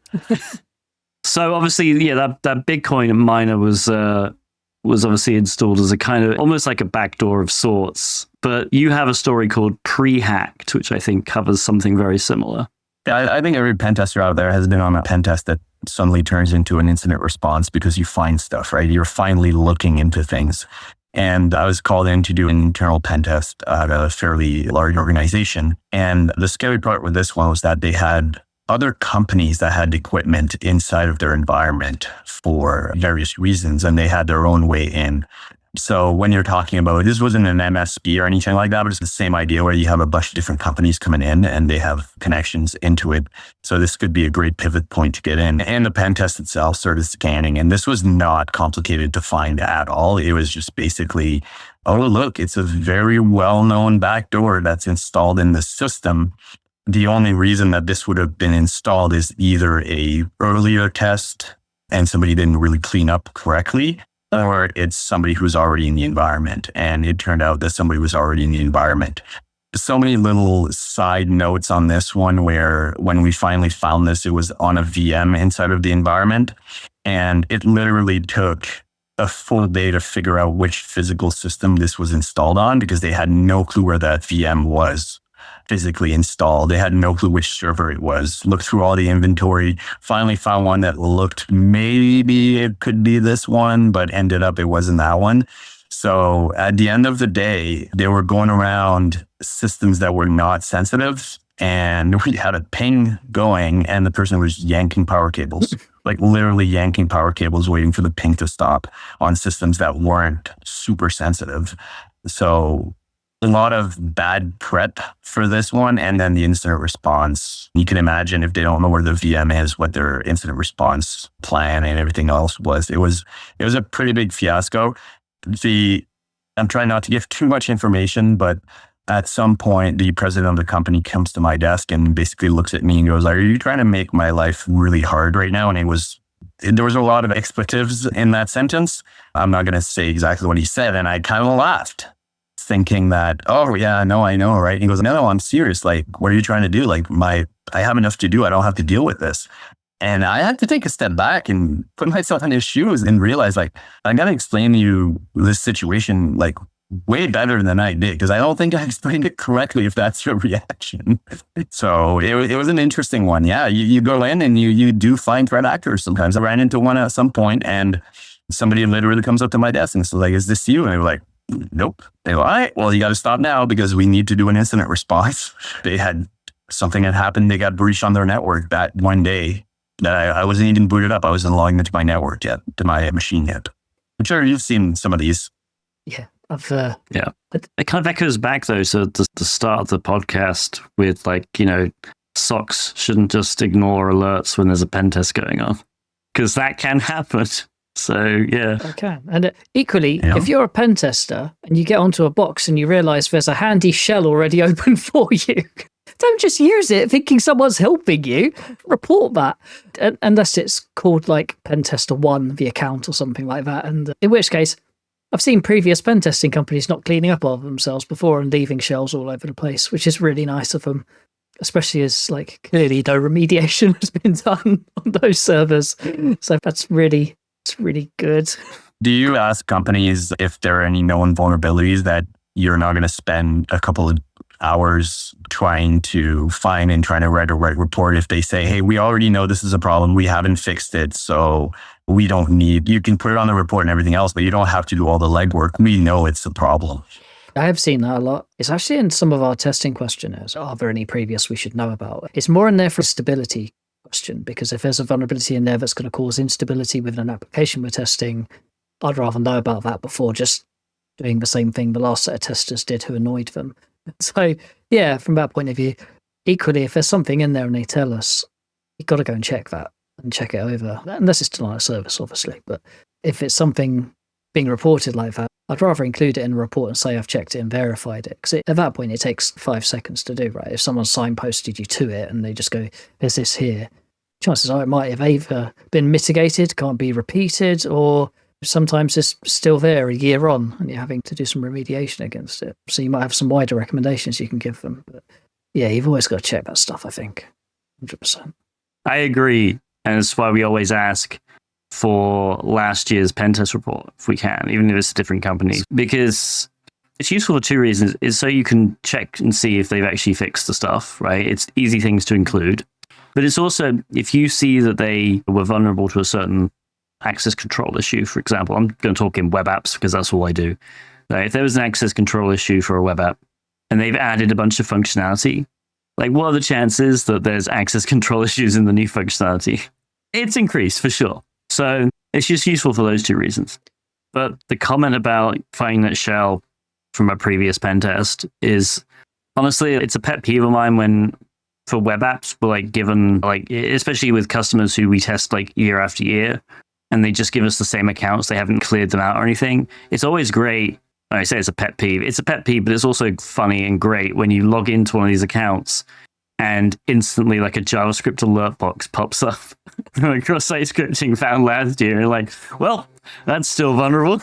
So obviously, that Bitcoin miner was obviously installed as a kind of almost like a backdoor of sorts. But you have a story called Pre-Hacked, which I think covers something very similar. Yeah, I think every pen tester out there has been on a pen test that suddenly turns into an incident response because you find stuff, right? You're finally looking into things. And I was called in to do an internal pen test at a fairly large organization. And the scary part with this one was that they had other companies that had equipment inside of their environment for various reasons, and they had their own way in. So when you're talking about, this wasn't an MSP or anything like that, but it's the same idea where you have a bunch of different companies coming in and they have connections into it. So this could be a great pivot point to get in. And the pen test itself started scanning, and this was not complicated to find at all. It was just basically, oh, look, it's a very well-known backdoor that's installed in the system. The only reason that this would have been installed is either a earlier test and somebody didn't really clean up correctly, or it's somebody who's already in the environment. And it turned out that somebody was already in the environment. So many little side notes on this one where when we finally found this, it was on a VM inside of the environment. And it literally took a full day to figure out which physical system this was installed on because they had no clue where that VM was physically installed. They had no clue which server it was. Looked through all the inventory, finally found one that looked maybe it could be this one, but ended up it wasn't that one. So at the end of the day, they were going around systems that were not sensitive, and we had a ping going and the person was yanking power cables, like literally yanking power cables, waiting for the ping to stop on systems that weren't super sensitive. So a lot of bad prep for this one. And then the incident response, you can imagine if they don't know where the VM is, what their incident response plan and everything else was. It was a pretty big fiasco. I'm trying not to give too much information, but at some point, the president of the company comes to my desk and basically looks at me and goes, are you trying to make my life really hard right now? And there was a lot of expletives in that sentence. I'm not going to say exactly what he said. And I kind of laughed, thinking that, oh yeah, no, I know, right? And he goes, no, I'm serious. Like, what are you trying to do? Like, I have enough to do. I don't have to deal with this. And I had to take a step back and put myself in his shoes and realize, like, I got to explain to you this situation, like, way better than I did, because I don't think I explained it correctly if that's your reaction. So it was an interesting one. Yeah, you go in and you do find threat actors sometimes. I ran into one at some point and somebody literally comes up to my desk and says, like, is this you? And they were like, nope. They go, all right, well, you got to stop now because we need to do an incident response. Something had happened. They got breached on their network that one day that I wasn't even booted up. I wasn't logging into my network yet, to my machine yet. I'm sure you've seen some of these. Yeah. Yeah. It kind of echoes back, though, to the start of the podcast with, like, SOCs shouldn't just ignore alerts when there's a pen test going on, because that can happen. So, yeah. I can. And equally, if you're a pen tester and you get onto a box and you realize there's a handy shell already open for you, don't just use it thinking someone's helping you. Report that. Unless it's called like Pen Tester 1, the account or something like that. And in which case, I've seen previous pen testing companies not cleaning up of themselves before and leaving shells all over the place, which is really nice of them. Especially as, like, clearly no remediation has been done on those servers. So it's really good. Do you ask companies if there are any known vulnerabilities that you're not going to spend a couple of hours trying to find and trying to write a report if they say, hey, we already know this is a problem, we haven't fixed it, so we don't need, you can put it on the report and everything else, but you don't have to do all the legwork. We know it's a problem. I have seen that a lot. It's actually in some of our testing questionnaires. Are there any previous we should know about? It's more in there for a stability question, because if there's a vulnerability in there that's going to cause instability with an application we're testing, I'd rather know about that before just doing the same thing the last set of testers did who annoyed them. So, yeah, from that point of view, equally, if there's something in there and they tell us, you've got to go and check that and check it over. Unless it's denial of service, obviously. But if it's something being reported like that, I'd rather include it in a report and say I've checked it and verified it. Because at that point, it takes 5 seconds to do, right? If someone signposted you to it and they just go, there's this here, chances are it might have either been mitigated, can't be repeated, or sometimes it's still there a year on and you're having to do some remediation against it. So you might have some wider recommendations you can give them. But yeah, you've always got to check that stuff, I think. 100%. I agree. And that's why we always ask for last year's pen test report, if we can, even if it's a different company, because it's useful for 2 reasons. Is so you can check and see if they've actually fixed the stuff, right? It's easy things to include. But it's also, if you see that they were vulnerable to a certain access control issue, for example, I'm going to talk in web apps because that's all I do. If there was an access control issue for a web app and they've added a bunch of functionality, like, what are the chances that there's access control issues in the new functionality? It's increased for sure. So it's just useful for those 2 reasons. But the comment about finding that shell from a previous pen test is, honestly, it's a pet peeve of mine when, for web apps, we're like given, like, especially with customers who we test like year after year, and they just give us the same accounts, they haven't cleared them out or anything. It's always great. I say it's a pet peeve. It's a pet peeve, but it's also funny and great when you log into one of these accounts and instantly, like, a JavaScript alert box pops up. Like, cross-site scripting found last year. You're like, well, that's still vulnerable.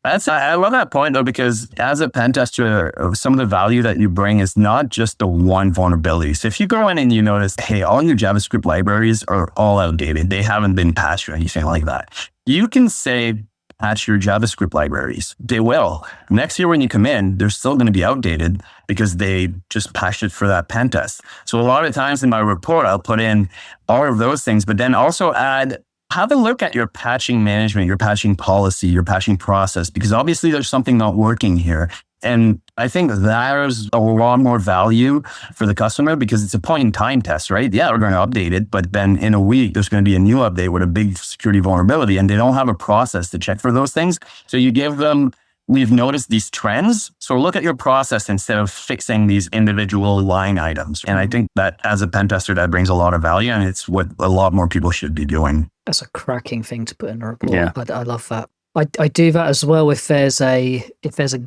I love that point, though, because as a pen tester, some of the value that you bring is not just the one vulnerability. So if you go in and you notice, hey, all your JavaScript libraries are all outdated, they haven't been patched or anything like that, you can say, patch your JavaScript libraries. They will. Next year when you come in, they're still going to be outdated because they just patched it for that pen test. So a lot of times in my report, I'll put in all of those things, but then also have a look at your patching management, your patching policy, your patching process, because obviously there's something not working here. And I think there's a lot more value for the customer because it's a point-in-time test, right? Yeah, we're going to update it, but then in a week, there's going to be a new update with a big security vulnerability, and they don't have a process to check for those things. So you give them, we've noticed these trends, so look at your process instead of fixing these individual line items. And I think that as a pen tester, that brings a lot of value, and it's what a lot more people should be doing. That's a cracking thing to put in a report. Yeah. I love that. I do that as well if there's a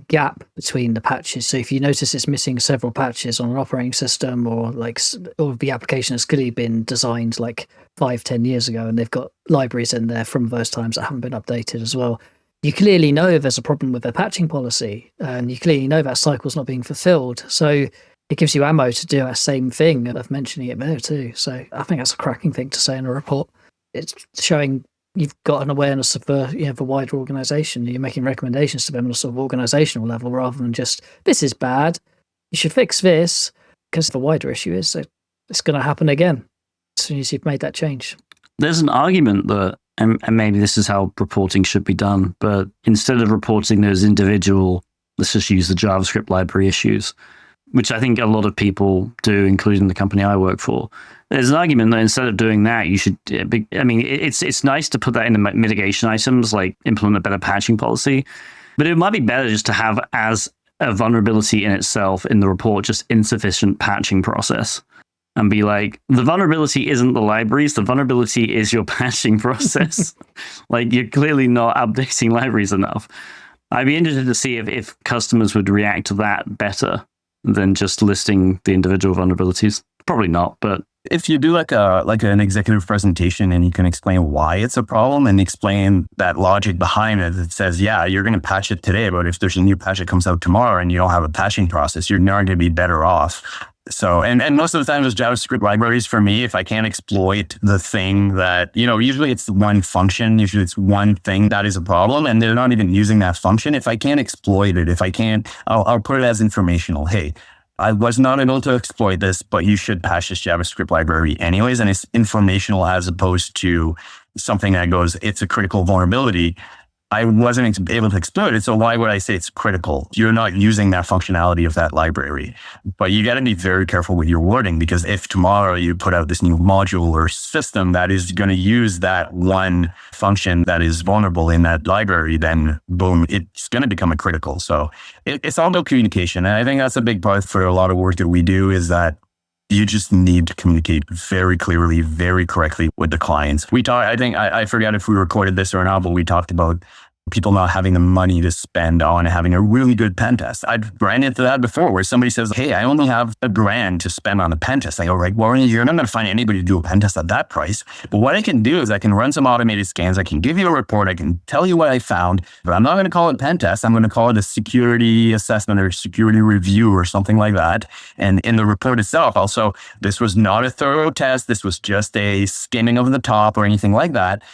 gap between the patches. So if you notice it's missing several patches on an operating system, or the application has clearly been designed like 5-10 years ago and they've got libraries in there from those times that haven't been updated as well, you clearly know there's a problem with their patching policy, and you clearly know that cycle's not being fulfilled. So it gives you ammo to do that same thing of mentioning it there too. So I think that's a cracking thing to say in a report. It's showing you've got an awareness of the wider organization. You're making recommendations to them on a sort of organizational level rather than just, this is bad, you should fix this, because the wider issue is that it's going to happen again as soon as you've made that change. There's an argument that, and maybe this is how reporting should be done, but instead of reporting those individual, let's just use the JavaScript library issues, which I think a lot of people do, including the company I work for. There's an argument that instead of doing that, you should, it's nice to put that in the mitigation items, like implement a better patching policy. But it might be better just to have as a vulnerability in itself in the report, just insufficient patching process. And be like, the vulnerability isn't the libraries, the vulnerability is your patching process. Like, you're clearly not updating libraries enough. I'd be interested to see if customers would react to that better than just listing the individual vulnerabilities. Probably not, but if you do like an executive presentation and you can explain why it's a problem and explain that logic behind it, that says, yeah, you're going to patch it today, but if there's a new patch that comes out tomorrow and you don't have a patching process, you're not going to be better off. So, and most of the time, those JavaScript libraries, for me, if I can't exploit the thing that, usually it's one function, usually it's one thing that is a problem, and they're not even using that function. If I can't exploit it, I'll put it as informational. Hey, I was not able to exploit this, but you should patch this JavaScript library anyways. And it's informational as opposed to something that goes, it's a critical vulnerability. I wasn't able to exploit it, so why would I say it's critical? You're not using that functionality of that library. But you got to be very careful with your wording, because if tomorrow you put out this new module or system that is going to use that one function that is vulnerable in that library, then boom, it's going to become a critical. So it's all about communication. And I think that's a big part for a lot of work that we do, is that you just need to communicate very clearly, very correctly with the clients. I forget if we recorded this or not, but we talked about people not having the money to spend on having a really good pen test. I've ran into that before, where somebody says, hey, I only have $1,000 to spend on a pen test. I go, right, well, you're not going to find anybody to do a pen test at that price. But what I can do is I can run some automated scans. I can give you a report. I can tell you what I found, but I'm not going to call it a pen test. I'm going to call it a security assessment or security review or something like that. And in the report itself, also, this was not a thorough test. This was just a skimming of the top or anything like that.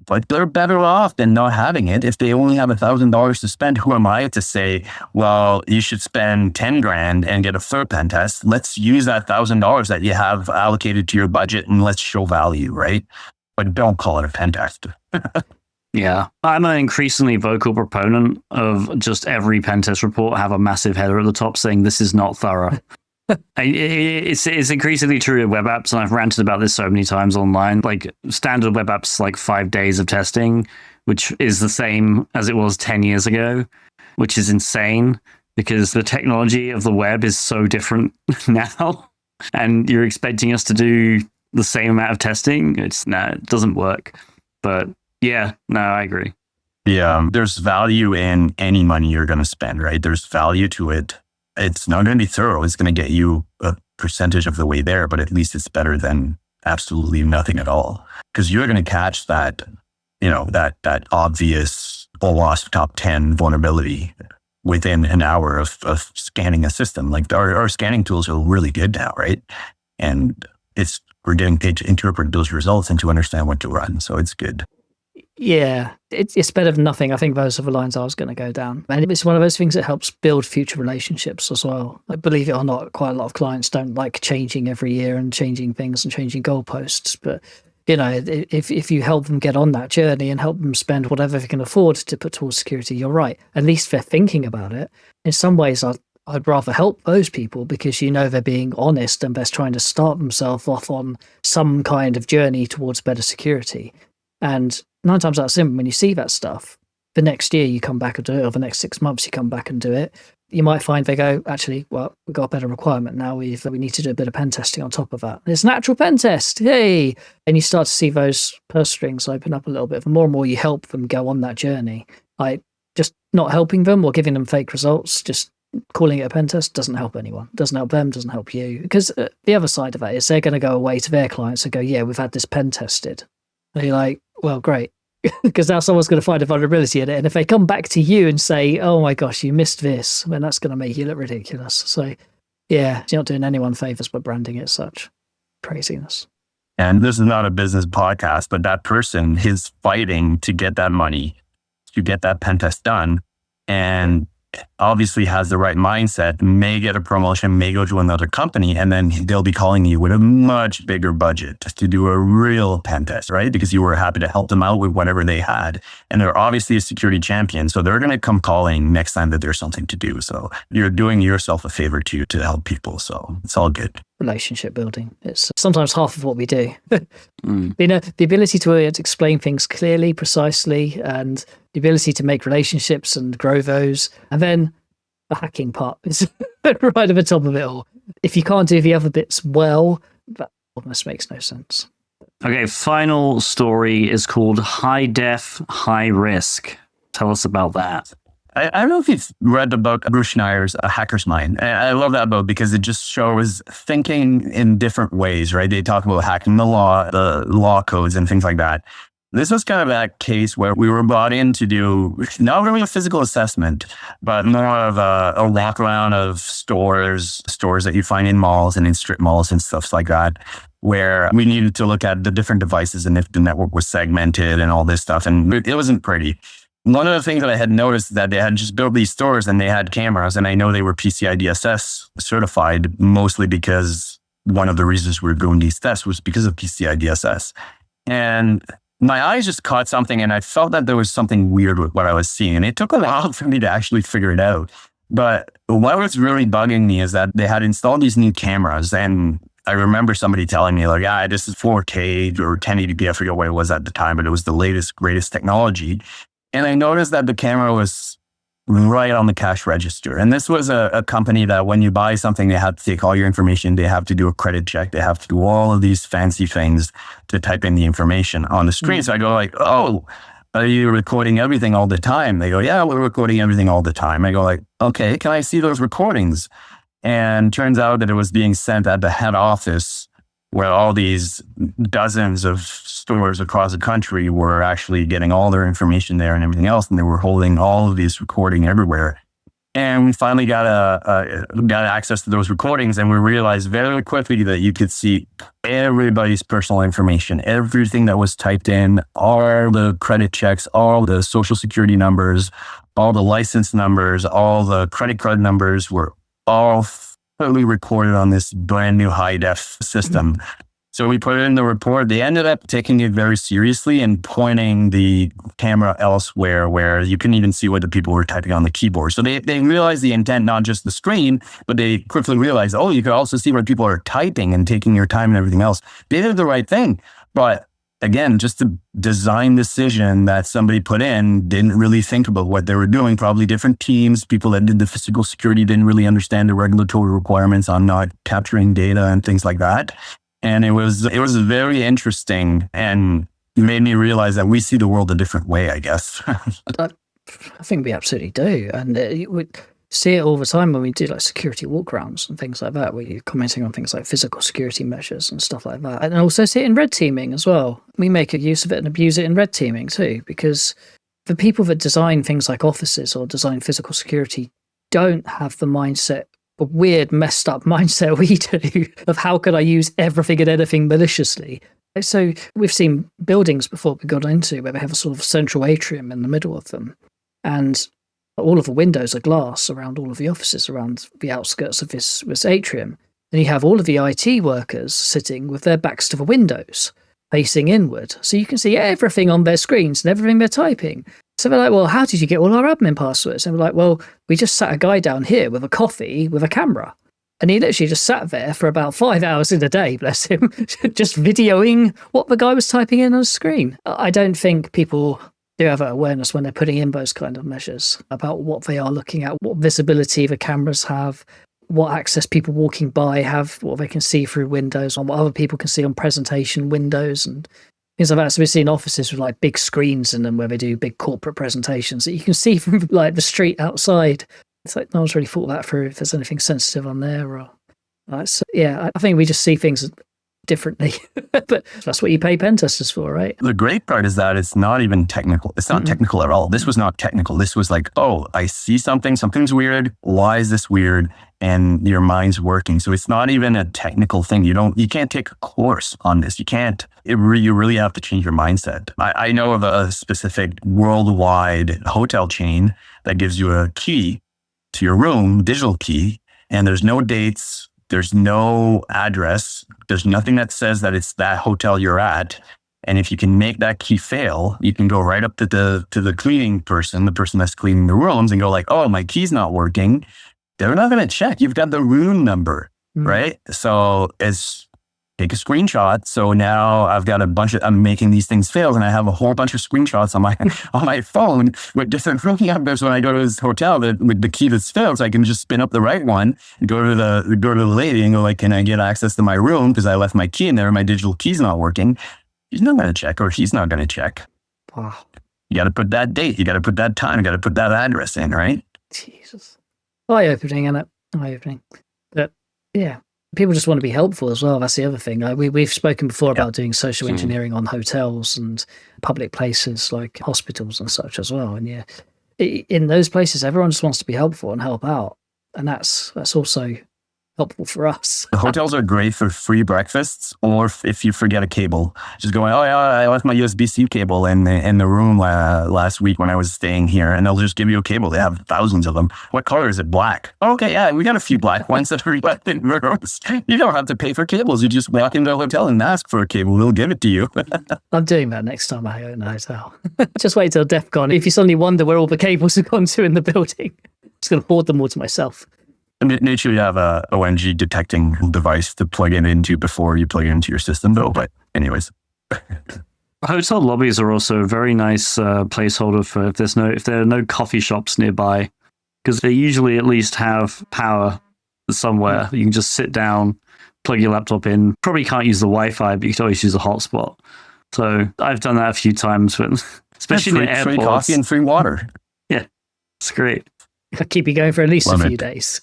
But they're better off than not having it. If they only have $1,000 to spend, who am I to say, well, you should spend $10,000 and get a third pen test? Let's use that $1,000 that you have allocated to your budget and let's show value, right? But don't call it a pen test. yeah. I'm an increasingly vocal proponent of just every pen test report have a massive header at the top saying this is not thorough. It's increasingly true in web apps, and I've ranted about this so many times online. Like, standard web apps, like 5 days of testing, which is the same as it was 10 years ago, which is insane because the technology of the web is so different now, and you're expecting us to do the same amount of testing. It doesn't work. But yeah, no, I agree. Yeah, there's value in any money you're going to spend, right? There's value to it. It's not going to be thorough. It's going to get you a percentage of the way there, but at least it's better than absolutely nothing at all. Because you're going to catch that, that obvious OWASP top 10 vulnerability within an hour of scanning a system. Like our scanning tools are really good now, right? And we're getting paid to interpret those results and to understand what to run. So it's good. Yeah, it's better than nothing. I think those are the lines I was going to go down. And it's one of those things that helps build future relationships as well. Like, believe it or not, quite a lot of clients don't like changing every year and changing things and changing goalposts. But, if you help them get on that journey and help them spend whatever they can afford to put towards security, you're right. At least they're thinking about it. In some ways, I'd rather help those people because they're being honest and they're trying to start themselves off on some kind of journey towards better security. And 9 times out of 10, when you see that stuff, the next year you come back and do it, or the next 6 months you come back and do it, you might find they go, actually, well, we've got a better requirement now. We need to do a bit of pen testing on top of that. And it's an actual pen test. Hey! And you start to see those purse strings open up a little bit. The more and more you help them go on that journey, like just not helping them or giving them fake results, just calling it a pen test doesn't help anyone. Doesn't help them, doesn't help you. Because the other side of that is they're going to go away to their clients and go, yeah, we've had this pen tested. And you're like, well, great. Because now someone's going to find a vulnerability in it. And if they come back to you and say, oh my gosh, you missed this, then that's going to make you look ridiculous. So yeah, you're not doing anyone favors by branding it such. Craziness. And this is not a business podcast, but that person is fighting to get that money, to get that pen test done. And obviously has the right mindset, may get a promotion, may go to another company, and then they'll be calling you with a much bigger budget to do a real pen test, right? Because you were happy to help them out with whatever they had. And they're obviously a security champion, so they're going to come calling next time that there's something to do. So you're doing yourself a favor to help people. So it's all good. relationship building. It's sometimes half of what we do. The ability to explain things clearly, precisely, and the ability to make relationships and grow those. And then the hacking part is right at the top of it all. If you can't do the other bits well, that almost makes no sense. Okay, final story is called High Def, High Risk. Tell us about that. I don't know if you've read about Bruce Schneier's A Hacker's Mind. I love that book because it just shows thinking in different ways, right? They talk about hacking the law codes and things like that. This was kind of that case where we were brought in to do not really a physical assessment, but more of a walk around of stores that you find in malls and in strip malls and stuff like that, where we needed to look at the different devices and if the network was segmented and all this stuff. And it wasn't pretty. One of the things that I had noticed is that they had just built these stores and they had cameras, and I know they were PCI DSS certified, mostly because one of the reasons we were doing these tests was because of PCI DSS. And my eyes just caught something, and I felt that there was something weird with what I was seeing. And it took a while for me to actually figure it out. But what was really bugging me is that they had installed these new cameras, and I remember somebody telling me, like, this is 4K or 1080p. I forget what it was at the time, but it was the latest, greatest technology. And I noticed that the camera was right on the cash register. And this was a company that when you buy something, they have to take all your information. They have to do a credit check. They have to do all of these fancy things to type in the information on the screen. So I go like, oh, are you recording everything all the time? They go, yeah, we're recording everything all the time. I go like, okay, can I see those recordings? And turns out that it was being sent at the head office where all these dozens of stores across the country were actually getting all their information there and everything else. And they were holding all of these recording everywhere. And we finally got access to those recordings, and we realized very quickly that you could see everybody's personal information, everything that was typed in, all the credit checks, all the social security numbers, all the license numbers, all the credit card numbers were all totally recorded on this brand new high def system. So we put it in the report. They ended up taking it very seriously and pointing the camera elsewhere where you couldn't even see what the people were typing on the keyboard. So they realized the intent, not just the screen, but they quickly realized, oh, you could also see what people are typing and taking your time and everything else. They did the right thing. But again, just a design decision that somebody put in didn't really think about what they were doing. Probably different teams, people that did the physical security didn't really understand the regulatory requirements on not capturing data and things like that. And it was very interesting and made me realize that we see the world a different way, I guess. I think we absolutely do. And we see it all the time when we do like security walkarounds and things like that, where you're commenting on things like physical security measures and stuff like that. And also see it in red teaming as well. We make a use of it and abuse it in red teaming too, because the people that design things like offices or design physical security don't have the mindset, a weird, messed up mindset we do of how could I use everything and anything maliciously. So we've seen buildings before we got into where they have a sort of central atrium in the middle of them. And all of the windows are glass around all of the offices around the outskirts of this atrium. And you have all of the IT workers sitting with their backs to the windows, facing inward. So you can see everything on their screens and everything they're typing. So they're like, well, how did you get all our admin passwords? And we're like, well, we just sat a guy down here with a coffee with a camera. And he literally just sat there for about 5 hours in a day, bless him, just videoing what the guy was typing in on the screen. I don't think people do have that awareness when they're putting in those kind of measures about what they are looking at, what visibility the cameras have, what access people walking by have, what they can see through windows, and what other people can see on presentation windows and things like that. So we've seen offices with like big screens in them where they do big corporate presentations that you can see from like the street outside. It's like no one's really thought that through if there's anything sensitive on there. Or so, yeah, I think we just see things differently. But that's what you pay pen testers for, right? The great part is that it's not even technical. It's not technical at all. This was not technical. This was like, oh, I see something's weird. Why is this weird? And your mind's working. So it's not even a technical thing. You can't take a course on this. You can't. You really have to change your mindset. I know of a specific worldwide hotel chain that gives you a key to your room, digital key, and there's no dates, there's no address, there's nothing that says that it's that hotel you're at. And if you can make that key fail, you can go right up to the cleaning person, the person that's cleaning the rooms, and go like, oh, my key's not working. They're not going to check. You've got the room number. right? So take a screenshot. So now I've got I'm making these things fail, and I have a whole bunch of screenshots on my phone with different numbers when I go to this hotel with the key that's failed. So I can just spin up the right one and go to the lady and go like, can I get access to my room? Because I left my key in there. My digital key's not working. She's not going to check, or she's not going to check. Wow. You got to put that date. You got to put that time. You got to put that address in, right? Jesus. Eye-opening, isn't it? Eye-opening. But yeah, people just want to be helpful as well. That's the other thing. We've spoken before about doing social engineering on hotels and public places like hospitals and such as well. And yeah, in those places, everyone just wants to be helpful and help out. And that's also helpful for us. The hotels are great for free breakfasts, or if you forget a cable, just going, oh yeah, I left my USB-C cable in the room last week when I was staying here, and they'll just give you a cable. They have thousands of them. What color is it? Black. Oh, okay, yeah, we got a few black ones that are left in rooms. You don't have to pay for cables. You just walk into a hotel and ask for a cable. They'll give it to you. I'm doing that next time I own a hotel. Just wait till DEFCON. If you suddenly wonder where all the cables have gone to in the building, I'm just going to hoard them all to myself. And make sure you have a ONG detecting device to plug it into before you plug it into your system, though. But anyways. Hotel lobbies are also a very nice placeholder for if there are no coffee shops nearby, because they usually at least have power somewhere. You can just sit down, plug your laptop in. Probably can't use the Wi-Fi, but you can always use a hotspot. So I've done that a few times, especially in airports. Free coffee and free water. Yeah, it's great. I'll keep you going for at least a few days.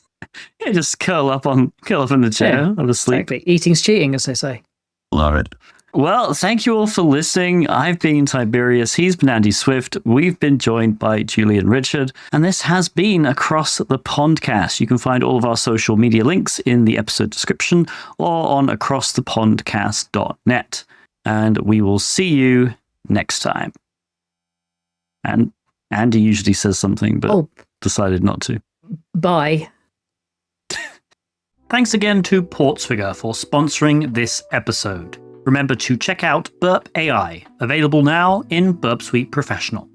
Yeah, just curl up in the chair, have a sleep. Exactly. Eating's cheating, as they say. Love it. Well, thank you all for listening. I've been Tib3rius. He's been Andy Swift. We've been joined by Julien Richard. And this has been Across the Pondcast. You can find all of our social media links in the episode description or on acrossthepondcast.net. And we will see you next time. And Andy usually says something, but decided not to. Bye. Thanks again to Portsfigure for sponsoring this episode. Remember to check out Burp AI, available now in Burp Suite Professional.